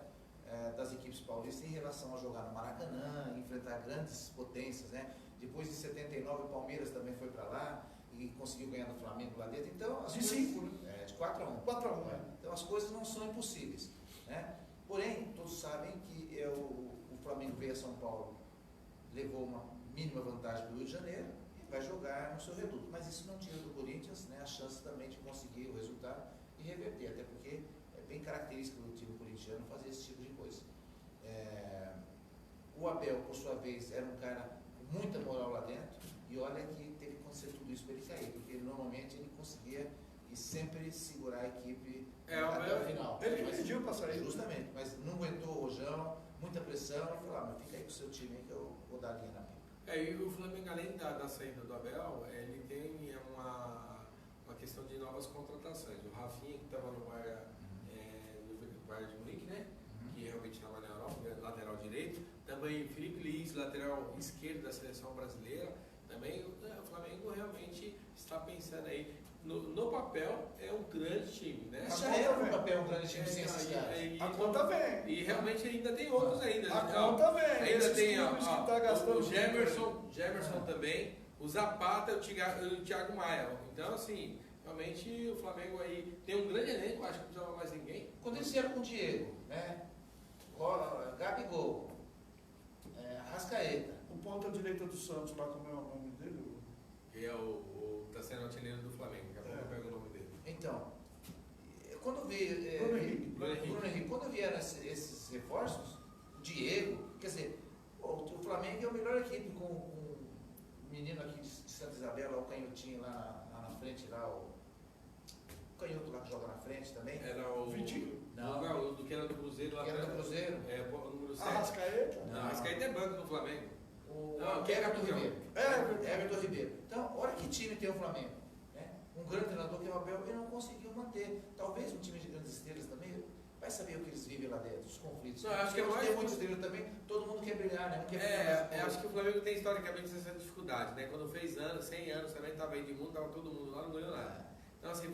das equipes paulistas em relação a jogar no Maracanã, enfrentar grandes potências, né? Depois de 79 o Palmeiras também foi para lá e conseguiu ganhar do Flamengo lá dentro. Então, de 5, né? De 4-1. 4-1, Então as coisas não são impossíveis, né? Porém, todos sabem que o Flamengo veio a São Paulo, levou uma mínima vantagem do Rio de Janeiro e vai jogar no seu reduto. Mas isso não tira do Corinthians, né, a chance também de conseguir o resultado e reverter, até porque é bem característico do time corintiano fazer esse tipo de coisa. O Abel, por sua vez, era um cara com muita moral lá dentro e olha que teve que acontecer tudo isso para ele cair, porque normalmente ele conseguia e sempre segurar a equipe até o final. Ele pediu para sair. Justamente, mas não aguentou o rojão, muita pressão, e falou, mas fica aí com o seu time aí que eu vou dar a linha na pipa. E o Flamengo, além da saída do Abel, ele tem uma questão de novas contratações. O Rafinha, que estava no Bayern de Munique, né? Que realmente estava na Europa, lateral direito. Também o Felipe Luiz, lateral esquerdo da seleção brasileira. Também o Flamengo realmente está pensando aí. no papel é um grande time, né? Mas já era no papel um grande time sem esses caras. A conta vem. E realmente ainda tem outros ainda. A conta vem. Ainda Esses tem clubes que tá gastando o Gemerson também, o Zapata e o Thiago Maia. Então, assim, realmente o Flamengo aí tem um grande elenco, acho que não precisava mais ninguém. Quando eles vieram com o Diego, né? Gabigol, Arrascaeta. O ponta direita do Santos, lá como é o nome dele? Que é tá sendo artilheiro do Flamengo, daqui a pouco eu pego o nome dele. Então, quando veio Bruno Henrique, quando vieram esses reforços, o Diego, quer dizer, o Flamengo é a melhor equipe com o menino aqui de Santa Isabel, o canhotinho lá na frente, lá, o canhoto lá que joga na frente também. Era o Vitinho? Não, do que era do Cruzeiro lá Que era do atrás. Cruzeiro. O número 7. Arrascaeta? Não, Arrascaeta é banco do Flamengo. O Não, quem é Everton campeão? Ribeiro. Everton Ribeiro. Então, olha que time tem o Flamengo. Né? Um grande treinador que é o Abel e não conseguiu manter. Talvez um time de grandes estrelas também vai saber o que eles vivem lá dentro, os conflitos. Não, acho que é tem mais- muita estrela também, todo mundo quer brilhar, né? Não quer brilhar mais. Acho que o Flamengo tem historicamente essa dificuldade, né? Quando fez 100 anos também estava aí de mundo, estava todo mundo lá, não ganhou nada. Então, assim,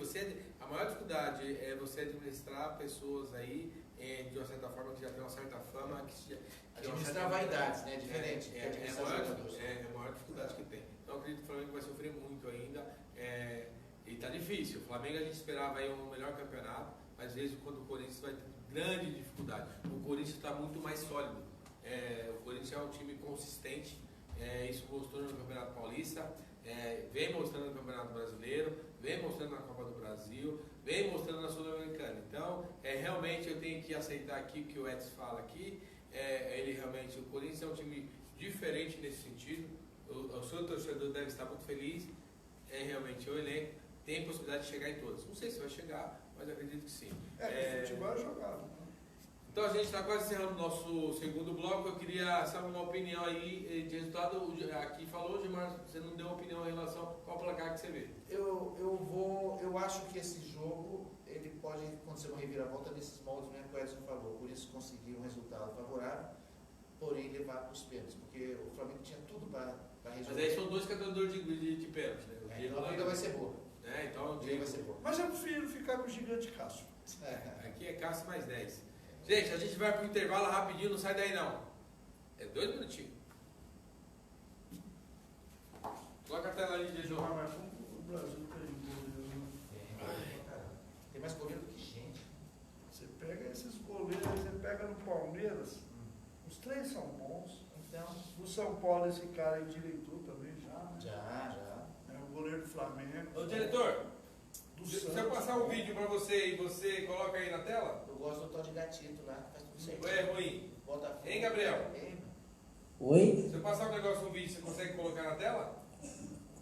a maior dificuldade é você administrar pessoas aí, de uma certa forma, que já tem uma certa fama, Administrar vaidades, né? Diferente. de administrar jogadores. É a maior dificuldade que tem. Então, eu acredito que o Flamengo vai sofrer muito ainda. E tá difícil. O Flamengo a gente esperava aí um melhor campeonato, mas às vezes quando o Corinthians vai ter grande dificuldade. O Corinthians está muito mais sólido. O Corinthians é um time consistente. Isso mostrou no Campeonato Paulista, vem mostrando no Campeonato Brasileiro, vem mostrando na Copa do Brasil, vem mostrando na Sul-Americana. Então, realmente eu tenho que aceitar aqui o que o Edson fala aqui. Ele realmente, o Corinthians é um time diferente nesse sentido. O seu torcedor deve estar muito feliz. Realmente o elenco tem possibilidade de chegar em todas. Não sei se vai chegar, mas eu acredito que sim. Futebol é jogado. Então a gente está quase encerrando o nosso segundo bloco. Eu queria saber uma opinião aí de resultado. Aqui falou, Gilmar, você não deu opinião em relação a qual placar que você vê. Eu acho que esse jogo ele pode acontecer uma reviravolta nesses moldes mesmo que o Edson falou. Por isso conseguir um resultado favorável, porém levar para os pênaltis, porque o Flamengo tinha tudo para resolver. Mas aí são dois catadores de pênalti, né? Então a briga vai ser boa. Então A briga vai ser boa. Mas eu prefiro ficar com o gigante Cássio. Aqui é Cássio mais 10. Gente, a gente vai para o intervalo rapidinho, não sai daí não. 2 minutinhos. Coloca a tela ali de jogo. Mas como o Brasil tem goleiro, Tem mais goleiro do que gente. você pega esses goleiros, você pega no Palmeiras, os 3 são bons. Então, No São Paulo esse cara aí direitou também já, né? já. É o goleiro do Flamengo. Ô diretor, Do se eu Santos. passar um vídeo para você e você coloca aí na tela, Eu gosto do tal de gatito lá, faz tudo certo. ou é ruim? Bota Hein, Gabriel? Oi? Se eu passar um negócio, um vídeo, você consegue colocar na tela?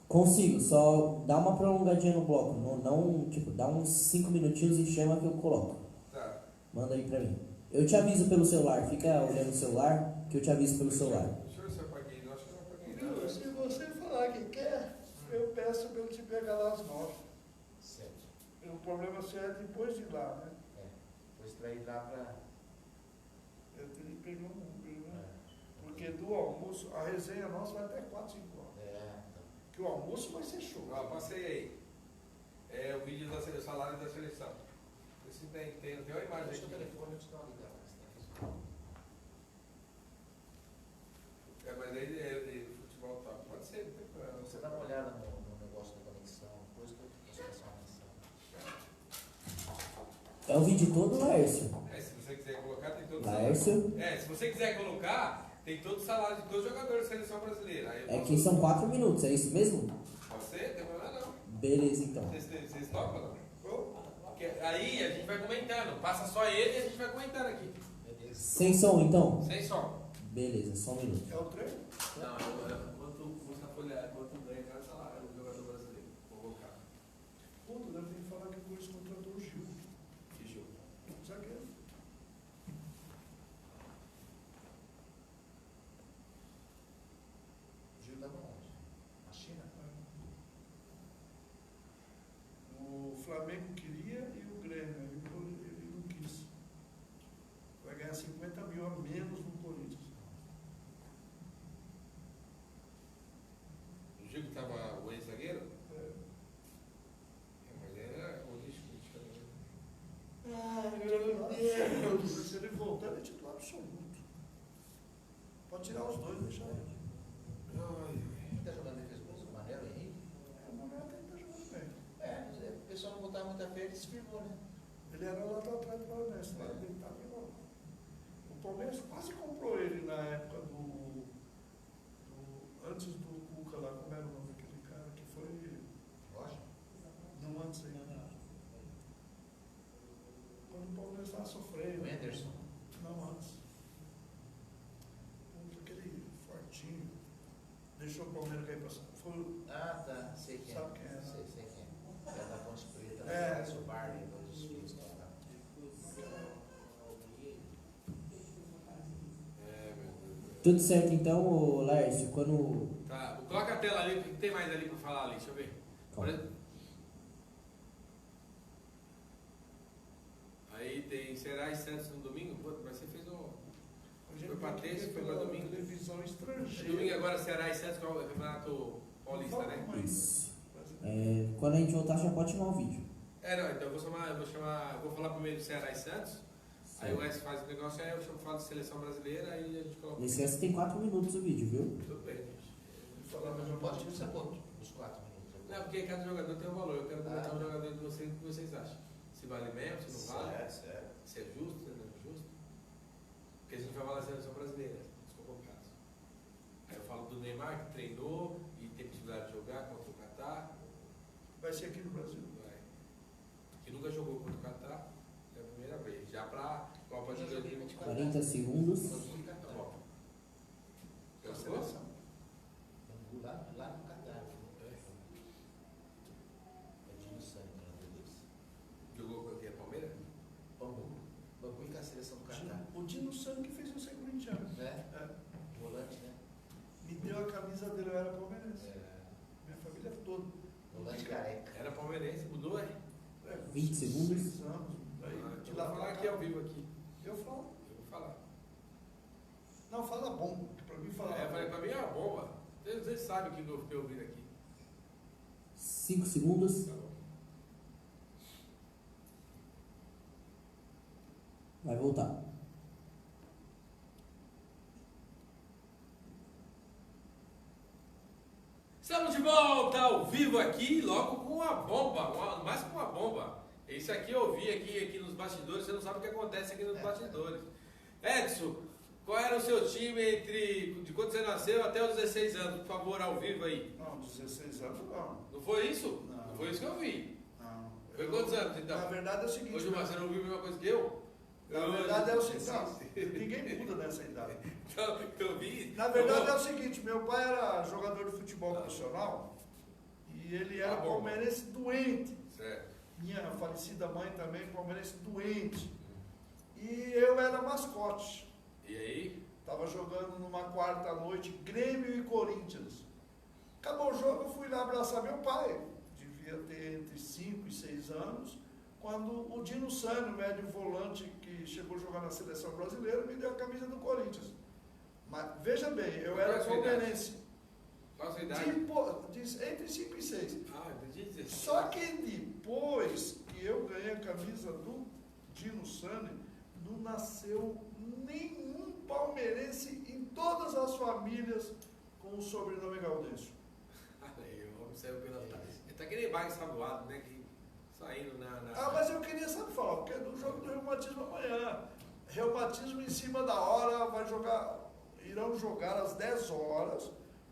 Consigo, só dá uma prolongadinha no bloco. Tipo, dá uns 5 minutinhos e chama que eu coloco. Tá. Manda aí pra mim. Eu te aviso pelo celular, fica olhando o celular que eu te aviso pelo celular. Deixa eu ver se eu apaguei. Não, acho que eu não apaguei Viu? nada. Se você falar que quer, eu peço para ele te pegar lá às 9. Certo. O problema só é depois de ir lá, né? Depois você vai ir lá para. Eu teria que pegar um. Porque do almoço, a resenha nossa vai até 4, 5 horas. Que o almoço vai ser show. Passei aí. O vídeo do salário da seleção. Esse tem uma imagem Deixa o aqui. telefone, eu te dou uma ligada. Mas aí futebol tá. Pode ser, não tem problema. Você dá uma olhada no negócio da conexão, depois que eu posso passar uma mensagem. É o vídeo todo, Laércio? Se você quiser colocar, tem todo o Laércio? salário. Se você quiser colocar, tem todo o salário de todos os jogadores da seleção brasileira. Aí eu É posso- que são 4 minutos, é isso mesmo? Pode ser, não tem problema não. Beleza, então. Vocês topam não? Porque aí a gente vai comentando. Passa só ele e a gente vai comentando aqui. Beleza. Sem som, então? Sem som. Beleza, só um minuto. É o treino? Não, quanto custa folhar, quanto ganha cada salário do jogador brasileiro? Vou colocar. Puta, deve ter que falar que o Corinthians contratou o Gil. Que jogo. Zagueiro. O Gil estava onde? Na China? O Flamengo queria e o Grêmio, ele não quis. Vai ganhar 50 mil a menos no Corinthians. O Gil que estava o ex-zagueiro? Verde desfirmou, né? Ele era lá atrás do Palmeiras, né? Ele estava lá. O Palmeiras quase comprou ele na época antes do Cuca lá, como era o nome daquele cara que foi. Rocha? Não antes ainda. Quando o Palmeiras estava sofrendo. O Anderson. Não antes. Aquele fortinho. Deixou o Palmeiras cair para São Paulo. Ah, tá. Sei quem é. Sabe quem é? Sei quem é. É da Ponte Preta, É. né? O Barney, dos filhos lá. Tudo certo então, ô Lércio, quando... Tá, coloca a tela ali, o que tem mais ali para falar ali? Deixa eu ver. Calma. Aí tem Ceará e Santos no domingo. Pô, mas você fez um. A gente Foi pra tem que terça, ver foi pra pela domingo. televisão estrangeira. Domingo agora Ceará e Santos, que é o Campeonato Paulista, né? Isso. Quando a gente voltar, já pode chamar o vídeo. Não, então eu vou falar primeiro do Ceará e Santos. Aí o S faz o negócio, aí eu falo de seleção brasileira, aí a gente coloca. Não esquece que tem 4 minutos o vídeo, viu? Tudo bem, gente. Falar Mas mais não um pode pouquinho. usar quanto? Os 4 minutos. Não, porque cada jogador tem um valor. Eu quero comentar Ah. o jogador de vocês, o que vocês acham. Se vale mesmo, se não vale. Certo. Se é justo, se não é justo. Porque a gente vai falar da seleção brasileira, os convocados. Aí eu falo do Neymar, que treinou e tem possibilidade de jogar contra o Catar. Vai ser aqui no Brasil. Vai. Que nunca jogou contra o Catar, é a primeira vez. Já para a Copa de 2024. 40 segundos. Tá bom. Já A jogou? seleção. Lá no Catar. É Dino Santos, deles. Jogou com quem? Palmeiras? Bambu e com a seleção do Catar. O Dino Santos que fez você corintiano. Né? É. Volante, né? Me deu a camisa dele, eu era palmeirense. Minha família toda. Volante careca. Era palmeirense, mudou, é? 20 segundos. 6 anos. Aí, de Eu lá vou pra falar cá. aqui ao vivo aqui. Eu falo. Eu vou falar. Não, fala bom. Que pra mim fala Eu falei, pra mim é uma bomba. Vocês sabem o que eu fiquei ouvindo aqui. 5 segundos. Tá bom. Vai voltar. Estamos de volta ao vivo aqui, logo com uma bomba, mais que uma bomba. Isso aqui eu vi aqui nos bastidores, você não sabe o que acontece aqui nos bastidores. Edson, qual era o seu time de quando você nasceu até os 16 anos? Por favor, ao vivo aí. Não, 16 anos não. Não foi isso? Não. Foi isso que eu vi. Não. Foi quantos anos então? Na verdade é o seguinte. Ô Gilmar, você não ouviu a mesma coisa que eu? Na verdade é o seguinte. Não, ninguém muda nessa idade. Então, eu vi. Na verdade é o seguinte, meu pai era jogador de futebol profissional e ele era Tá bom. palmeirense doente. Certo. Minha falecida mãe também, palmeirense doente. E eu era mascote. E aí? Estava jogando numa quarta noite, Grêmio e Corinthians. Acabou o jogo, eu fui lá abraçar meu pai. Devia ter entre 5 e 6 anos. Quando o Dino Sano, médio volante que chegou a jogar na seleção brasileira, me deu a camisa do Corinthians. Mas veja bem, eu Qual é era a sua idade? palmeirense. Qual a sua idade? Entre 5 e 6. Ah, entendi. 16. Só que depois que eu ganhei a camisa do Dino Sane, não nasceu nenhum palmeirense em todas as famílias com o sobrenome Gaudêncio. Aí, o homem saiu pela trás. Ele tá que nem bairro saboado, né? Que saindo na. Ah, mas eu queria, sabe, falar, porque é do jogo do reumatismo amanhã. Reumatismo em cima da hora, irão jogar às 10 horas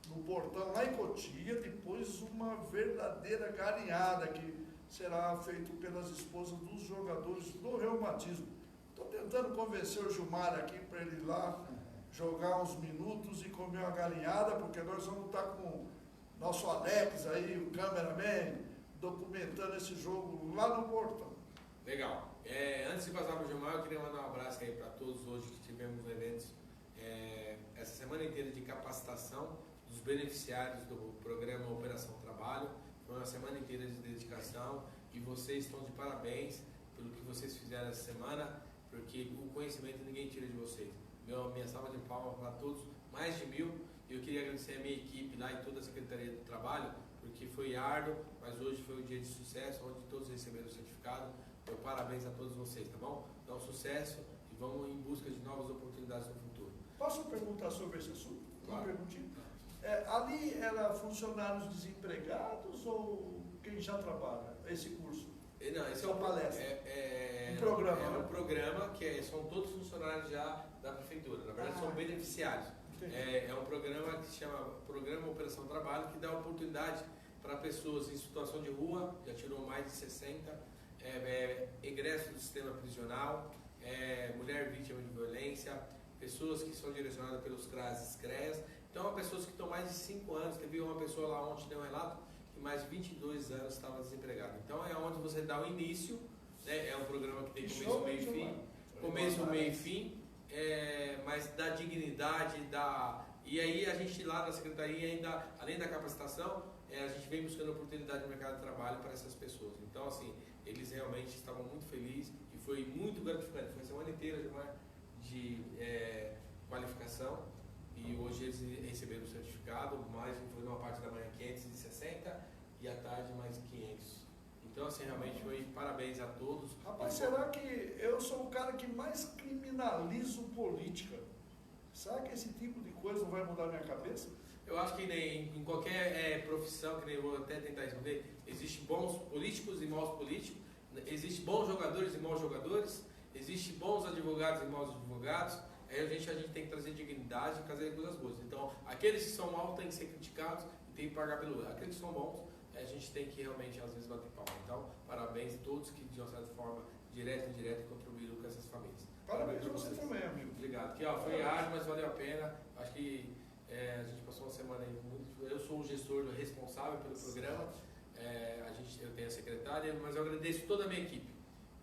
no portão lá em Cotia, depois uma verdadeira galinhada que será feito pelas esposas dos jogadores do reumatismo. Estou tentando convencer o Gilmar aqui para ele ir lá jogar uns minutos e comer uma galinhada, porque nós vamos estar com nosso Alex aí, o cameraman, documentando esse jogo lá no portão. Legal. Antes de passar para o Gilmar, eu queria mandar um abraço aí para todos hoje que tivemos eventos essa semana inteira de capacitação dos beneficiários do programa Operação Trabalho. Foi uma semana inteira de dedicação e vocês estão de parabéns pelo que vocês fizeram essa semana, porque o conhecimento ninguém tira de vocês. Minha salva de palmas para todos, mais de 1000. Eu queria agradecer a minha equipe lá e toda a Secretaria do Trabalho, porque foi árduo, mas hoje foi um dia de sucesso, onde todos receberam o certificado. Então, parabéns a todos vocês, tá bom? Então, sucesso e vamos em busca de novas oportunidades no futuro. Posso perguntar sobre esse assunto? Uma Claro. perguntinha? Ali era funcionários desempregados ou quem já trabalha, esse curso? Não, esse Só palestra. É Um programa, é né? um programa que são todos funcionários já da prefeitura. Na verdade, são beneficiários. Entendi. É um programa que se chama Programa Operação Trabalho, que dá oportunidade para pessoas em situação de rua, já tirou mais de 60, egresso do sistema prisional, mulher vítima de violência, pessoas que são direcionadas pelos CRAS e CREAS. Então, pessoas que estão mais de 5 anos, teve uma pessoa lá ontem, deu um relato, que mais de 22 anos estava desempregado. Então, é onde você dá o início, né? É um programa que tem começo, meio e fim. Começo, meio e fim, mas da dignidade, e aí a gente lá na Secretaria, ainda, além da capacitação, a gente vem buscando oportunidade no mercado de trabalho para essas pessoas. Então, assim, eles realmente estavam muito felizes e foi muito gratificante. Foi a semana inteira de qualificação e hoje eles receberam o certificado, mais foi numa parte da manhã 560 e à tarde mais 500. Então, assim, realmente foi parabéns a todos. Rapaz, será que eu sou o cara que mais criminalizo política? Será que esse tipo de coisa não vai mudar minha cabeça? Eu acho que em qualquer profissão, que nem eu vou até tentar responder, existem bons políticos e maus políticos, existem bons jogadores e maus jogadores, existem bons advogados e maus advogados. Aí a gente tem que trazer dignidade e trazer coisas boas. Então, aqueles que são maus têm que ser criticados e tem que pagar pelo erro. Aqueles que são bons, a gente tem que realmente, às vezes, bater palma. Então, parabéns a todos que, de uma certa forma, direta e indireta, contribuíram com essas famílias. Parabéns a você também, amigo. Obrigado. Que, foi árduo, mas valeu a pena. Acho que a gente passou uma semana aí muito... Eu sou o gestor responsável pelo programa. Eu tenho a secretária, mas eu agradeço toda a minha equipe.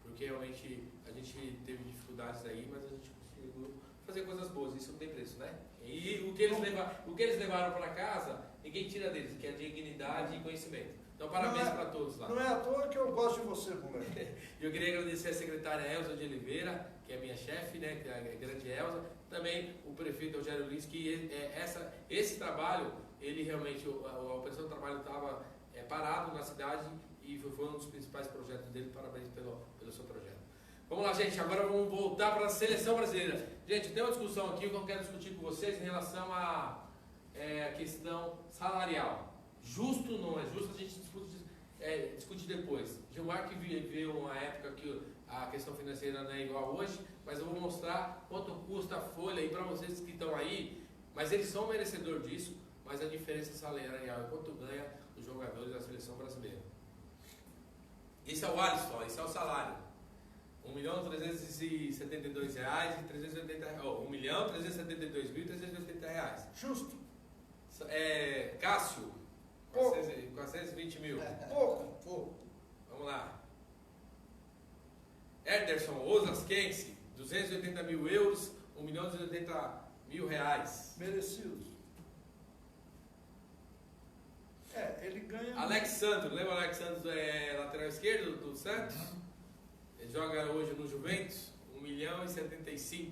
Porque, realmente, a gente teve dificuldades aí, mas a gente conseguiu fazer coisas boas. Isso não tem preço, né? E o que eles levaram para casa, ninguém tira deles, que é dignidade e conhecimento. Então, parabéns para todos lá. Não é à toa que eu gosto de você, moleque. Eu queria agradecer a secretária Elza de Oliveira, que é minha chefe, né, que é a grande Elza. Também o prefeito Eugênio Lins, que esse trabalho, ele realmente, a Operação do Trabalho estava parado na cidade e foi um dos principais projetos dele. Parabéns pelo seu projeto. Vamos lá, gente, agora vamos voltar para a seleção brasileira. Gente, tem uma discussão aqui que eu quero discutir com vocês em relação à questão salarial. Justo ou não é justo, a gente discute depois. Gilmar que viveu uma época que a questão financeira não é igual hoje, mas eu vou mostrar quanto custa a folha aí para vocês que estão aí, mas eles são merecedores disso, mas a diferença salarial é quanto ganha os jogadores da seleção brasileira. Esse é o Alisson, esse é o salário. R$1.372.380, R$1.372.380. Justo. Cássio, 420 mil. Pouco. Vamos lá. Ederson Osasquense, 280 mil euros, R$1.280.000. Merecidos. Ele ganha... Alexandre, lembra o Alexandre, lateral esquerdo do Santos? Ele joga hoje no Juventus, R$1.075.000.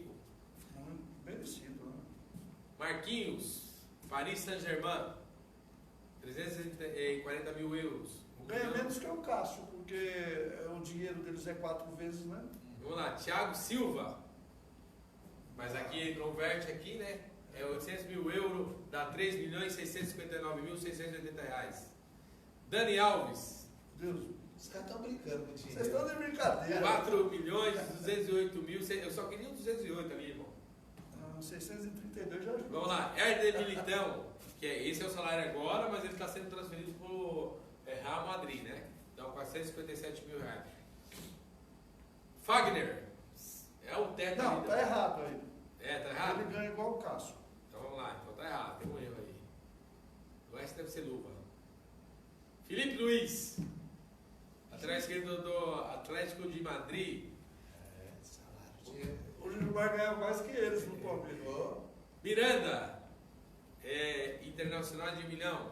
Merecido, né? Marquinhos, Paris Saint-Germain, 340 mil euros. Ganha menos que o Cássio, porque o dinheiro deles é 4 vezes, né? Vamos lá, Thiago Silva, mas aqui ele converte aqui, né? 800 mil euros, dá R$3.659.680. Dani Alves, Deus. Os caras estão brincando com o dinheiro. Vocês estão de brincadeira. 4.208.000. Eu só queria um 208 ali, irmão. 632 já ajuda. Vamos lá, Herder Militão, esse é o salário agora, mas ele está sendo transferido para o Real Madrid, né? Então, R$457 mil. Fagner, é o teto. Não, tá errado aí. Tá errado? Ele ganha igual o Cássio. Então vamos lá, então tá errado, tem um erro aí. O S deve ser luva. Felipe Luiz, lateral esquerdo do Atlético de Madrid. Salário. O Gilmar ganha mais que eles no Palmeiras. Miranda, Internacional de Milão.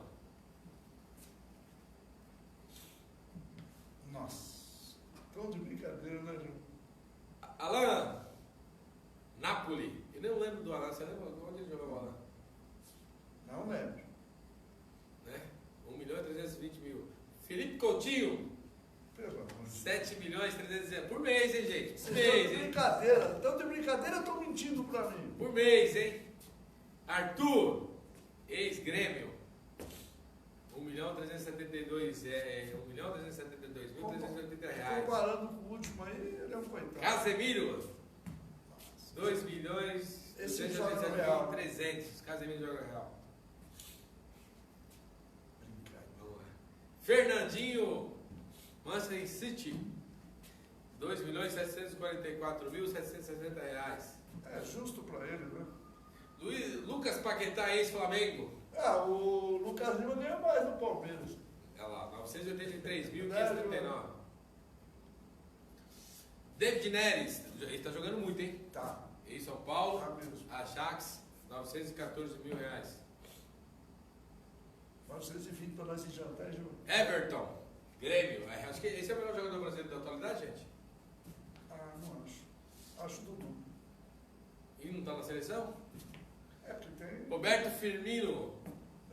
Nossa, tão de brincadeira, né, Gil? Alan, Napoli. Eu não lembro do Alan, você lembra onde ele jogou o Alan? Não lembro. Né? 1.320.000. Felipe Coutinho, Pelo amor de Deus. 7.300.000 por mês, hein, gente? Por Vocês mês, estão de hein? brincadeira. Estão de brincadeira, estão mentindo pra mim. Por mês, hein? Arthur, ex-Grêmio, 1.372.380 reais. mesmo, coitado. Casemiro, 2 milhões, Esse joga no Real. 300, Casemiro joga Real. Vamos lá. Fernandinho, Manchester City, 2.744.760 reais. É justo para ele, né? Lucas Paquetá, ex-Flamengo. O Lucas Lima ganha mais no Palmeiras. Olha lá, 983.539. David Neres, ele está jogando muito, hein? Tá. Em São Paulo, Tá mesmo. Ajax, 914 mil reais. 920 para nós ir jantar, Ju. Everton, Grêmio. Acho que esse é o melhor jogador brasileiro da atualidade, gente. Não acho. Acho Dudu. E não está na seleção? É porque tem. Roberto Firmino,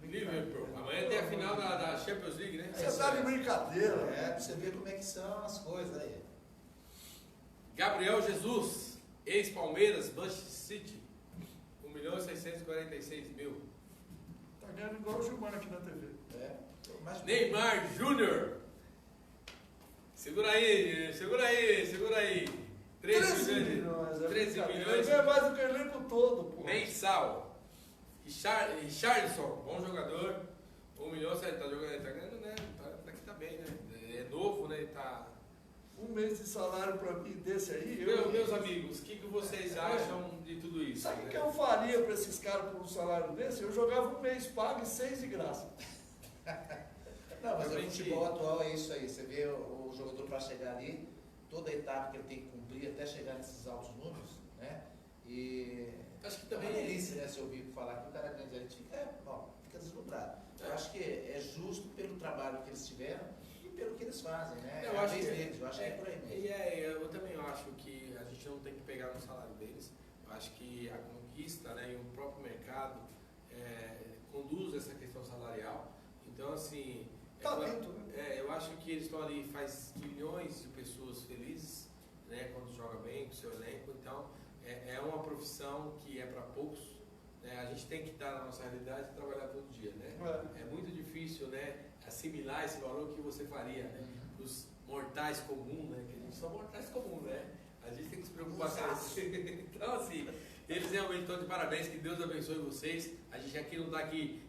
Liverpool. Amanhã tem a final da Champions League, né? Você tá de brincadeira. Pra você ver como é que são as coisas aí. Gabriel Jesus, ex-Palmeiras, Manchester City, 1.646.000. Tá ganhando igual o Gilmar aqui na TV. Mas Neymar Júnior. Segura aí. 13 milhões. 13 milhões. Ganha mais do que o elenco todo, pô. Mensal. Richarlison, bom jogador. 1 milhão, tá jogando, tá ganhando, né? Tá bem, né? É novo, né? Tá. Um mês de salário para mim desse aí. Meus amigos, o que vocês acham de tudo isso? Sabe o que eu faria para esses caras por um salário desse? Eu jogava um mês pago e 6 de graça. Não, mas o futebol atual é isso aí. Você vê o jogador para chegar ali, toda a etapa que ele tem que cumprir até chegar nesses altos números, né? E acho que também é uma delícia, né? Se eu ouvir falar que o cara grande ali fica deslumbrado. Eu acho que é justo pelo trabalho que eles tiveram e pelo que eles fazem, né? Eu acho que deles, eu acho que é por aí mesmo. Eu também acho que a gente não tem que pegar no salário deles. Eu acho que a conquista, né, e o próprio mercado conduz essa questão salarial. Então, assim, Talento, né? eu acho que eles estão ali, faz milhões de pessoas felizes, né, quando joga bem com o seu elenco. Então, é uma profissão que é para poucos. Né? A gente tem que estar na nossa realidade e trabalhar todo dia, né? É muito difícil, né, assimilar esse valor que você faria, né? Os mortais comuns, né? Que a gente são mortais comuns, né? A gente tem que se preocupar com isso. Então, assim, eles realmente estão de parabéns, que Deus abençoe vocês. A gente aqui não está aqui,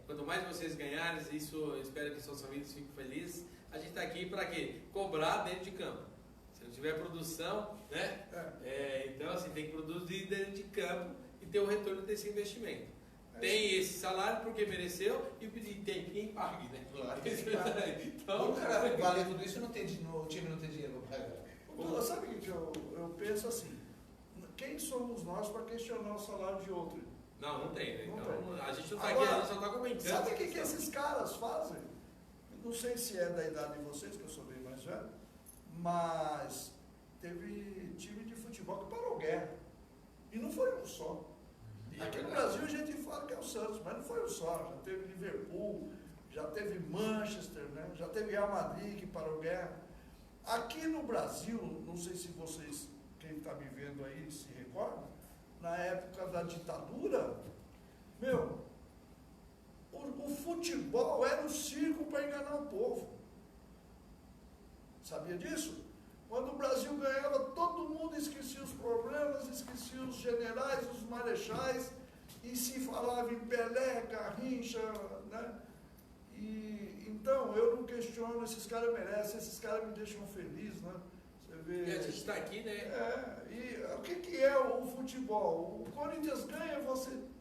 quanto mais vocês ganharem, isso eu espero que suas famílias fiquem felizes. A gente está aqui para quê? Cobrar dentro de campo. Se não tiver produção, né? Então, assim, tem que produzir dentro de campo e ter o retorno desse investimento. Tem esse salário porque mereceu e tem quem pague, né? Claro. Então, o cara vale tudo isso, o time não tem dinheiro para pagar. Sabe o que eu penso assim? Quem somos nós para questionar o salário de outro? Não tem, né? Não Então, tem. a gente não está Agora, aqui, a gente só está comentando. Sabe o que esses caras fazem? Não sei se é da idade de vocês, que eu sou bem mais velho, mas teve time de futebol que parou guerra. E não foi um só. Aqui no Brasil a gente fala que é o Santos, mas não foi um só. Já teve Liverpool, já teve Manchester, né? Já teve Real Madrid que parou guerra. Aqui no Brasil, não sei se vocês, quem está me vendo aí, se recorda, na época da ditadura, o futebol era um circo para enganar o povo. Sabia disso? Quando o Brasil ganhava, todo mundo esquecia os problemas, esquecia os generais, os marechais, e se falava em Pelé, Garrincha, né? Então, eu não questiono, esses caras merecem, esses caras me deixam feliz, né? Você vê... E a gente está aqui, né? E o que é o futebol? O Corinthians ganha,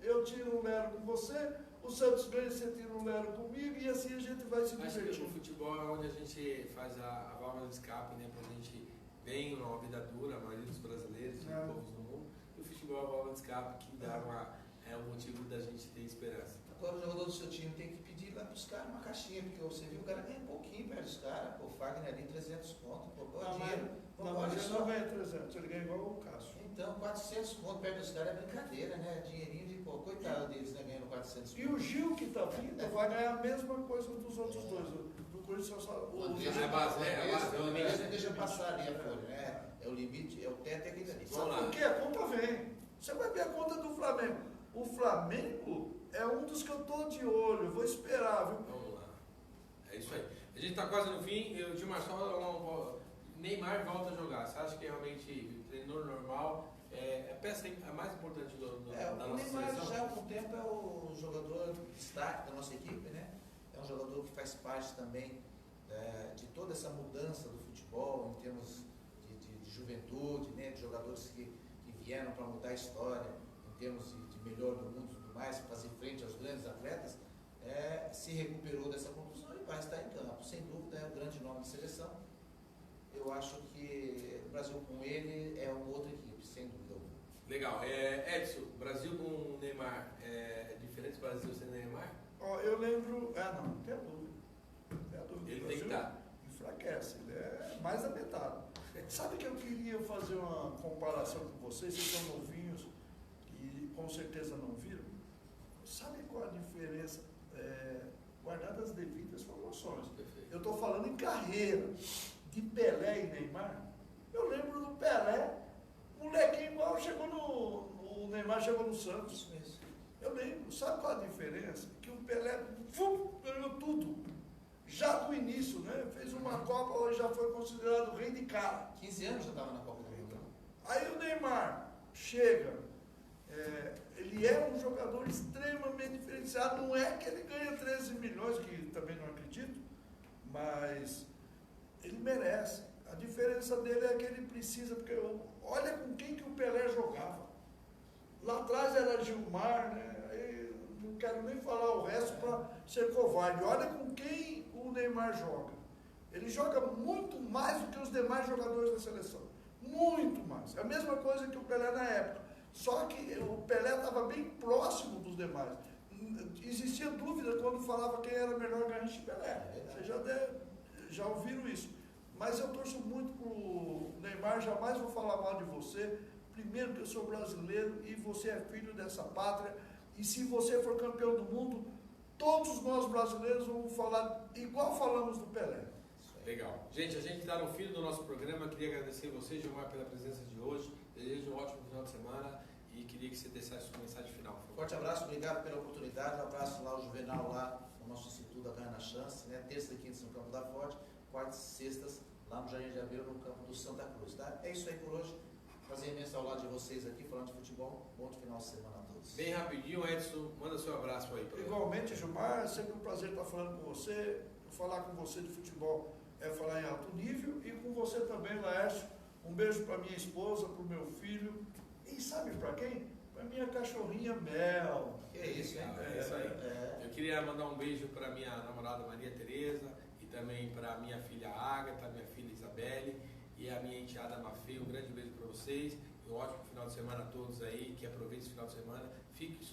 eu tiro um lero com você, o Santos ganha, você tira um lero comigo, e assim a gente vai se Acho que divertir. o futebol é onde a gente faz a válvula de escape, né? Pra gente bem uma vida dura, a maioria dos brasileiros, dos povos do mundo. E o futebol é a válvula de escape que dá o motivo da gente ter esperança. Agora o jogador do seu time tem que pedir lá para os caras uma caixinha, porque você viu o cara ganha um pouquinho perto dos caras, o Fagner ali 300 conto, dinheiro. Mas ele não ganha 300, ele ganha igual o Cássio. Então, 400 conto perto dos caras é brincadeira, né? Dinheirinho de, coitado deles, né? Ganhando 400 conto. E o Gil que está vindo vai ganhar a mesma coisa dos outros dois. Do Corinthians O Andrés não deixa passar ali a folha, né? É o limite, é o teto é aquele ali. Sabe por quê? A conta vem. Você vai ver a conta do Flamengo. O Flamengo é um dos que eu estou de olho, eu vou esperar, viu? Vamos lá. É isso aí. A gente está quase no fim. Eu, Gilmar, só Neymar volta a jogar. Você acha que realmente o treinador normal é a peça a mais importante da O nossa Neymar seleção? já há algum tempo é o jogador destaque da nossa equipe, né? É um jogador que faz parte também de toda essa mudança do futebol em termos de juventude, né? De jogadores que vieram para mudar a história, em termos de melhor do mundo e tudo mais, fazer frente aos grandes atletas. Se recuperou dessa contusão e vai estar em campo. Sem dúvida é um grande nome de seleção. Eu acho que o Brasil com ele é uma outra equipe, sem dúvida alguma. Legal. Edson, Brasil com Neymar, é diferente do Brasil sem Neymar? Eu lembro, não tem a dúvida. Ele tem que estar. Enfraquece, ele é mais da metade. Sabe que eu queria fazer uma comparação com vocês são novinhos e com certeza não viram? Sabe qual a diferença? Guardadas as devidas proporções. Eu estou falando em carreira de Pelé e Neymar. Eu lembro do Pelé, molequinho igual o Neymar chegou no Santos. Eu lembro, sabe qual a diferença? Que o Pelé ganhou tudo. Já do início, né? Fez uma Copa, hoje já foi considerado o rei de cara. 15 anos já estava na Copa do Mundo. Aí o Neymar chega, ele é um jogador extremamente diferenciado. Não é que ele ganha 13 milhões, que também não acredito, mas ele merece. A diferença dele é que ele precisa, porque olha com quem que o Pelé jogava. Lá atrás era Gilmar, né? Aí, não quero nem falar o resto para ser covarde. Olha com quem o Neymar joga. Ele joga muito mais do que os demais jogadores da seleção. Muito mais. É a mesma coisa que o Pelé na época. Só que o Pelé estava bem próximo dos demais. Existia dúvida quando falava quem era melhor Garrincha e Pelé. Vocês já ouviram isso. Mas eu torço muito para o Neymar, jamais vou falar mal de você. Primeiro que eu sou brasileiro e você é filho dessa pátria. E se você for campeão do mundo, todos nós brasileiros vamos falar igual falamos do Pelé. Legal. Gente, a gente está no fim do nosso programa. Queria agradecer você, Gilmar, pela presença de hoje. Desejo um ótimo final de semana e queria que você deixasse sua mensagem final. Forte abraço, obrigado pela oportunidade. Um abraço lá ao Juvenal, lá no nosso Instituto da Ganha na Chance, né? Terça e quinta no Campo da Forte, quartas e sextas lá no Jardim de Abreu, no campo do Santa Cruz, tá? É isso aí por hoje. Prazer imenso ao lado de vocês aqui, falando de futebol. Bom final de semana a todos. Bem rapidinho, Edson, manda seu abraço aí. Igualmente, Gilmar, é sempre um prazer estar falando com você. Falar com você de futebol é falar em alto nível. E com você também, Laércio. Um beijo para minha esposa, para o meu filho. E sabe para quem? Para minha cachorrinha Mel. Que é isso, hein? É isso aí. Eu queria mandar um beijo para minha namorada Maria Tereza e também para minha filha Ágata, minha filha Isabelle e a minha enteada Mafê. Um grande beijo para vocês e um ótimo final de semana a todos aí, que aproveitem esse final de semana, fique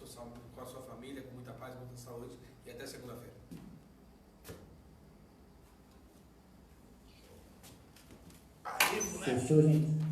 com a sua família, com muita paz, muita saúde e até segunda-feira. Aí, moleque. Fechou, gente?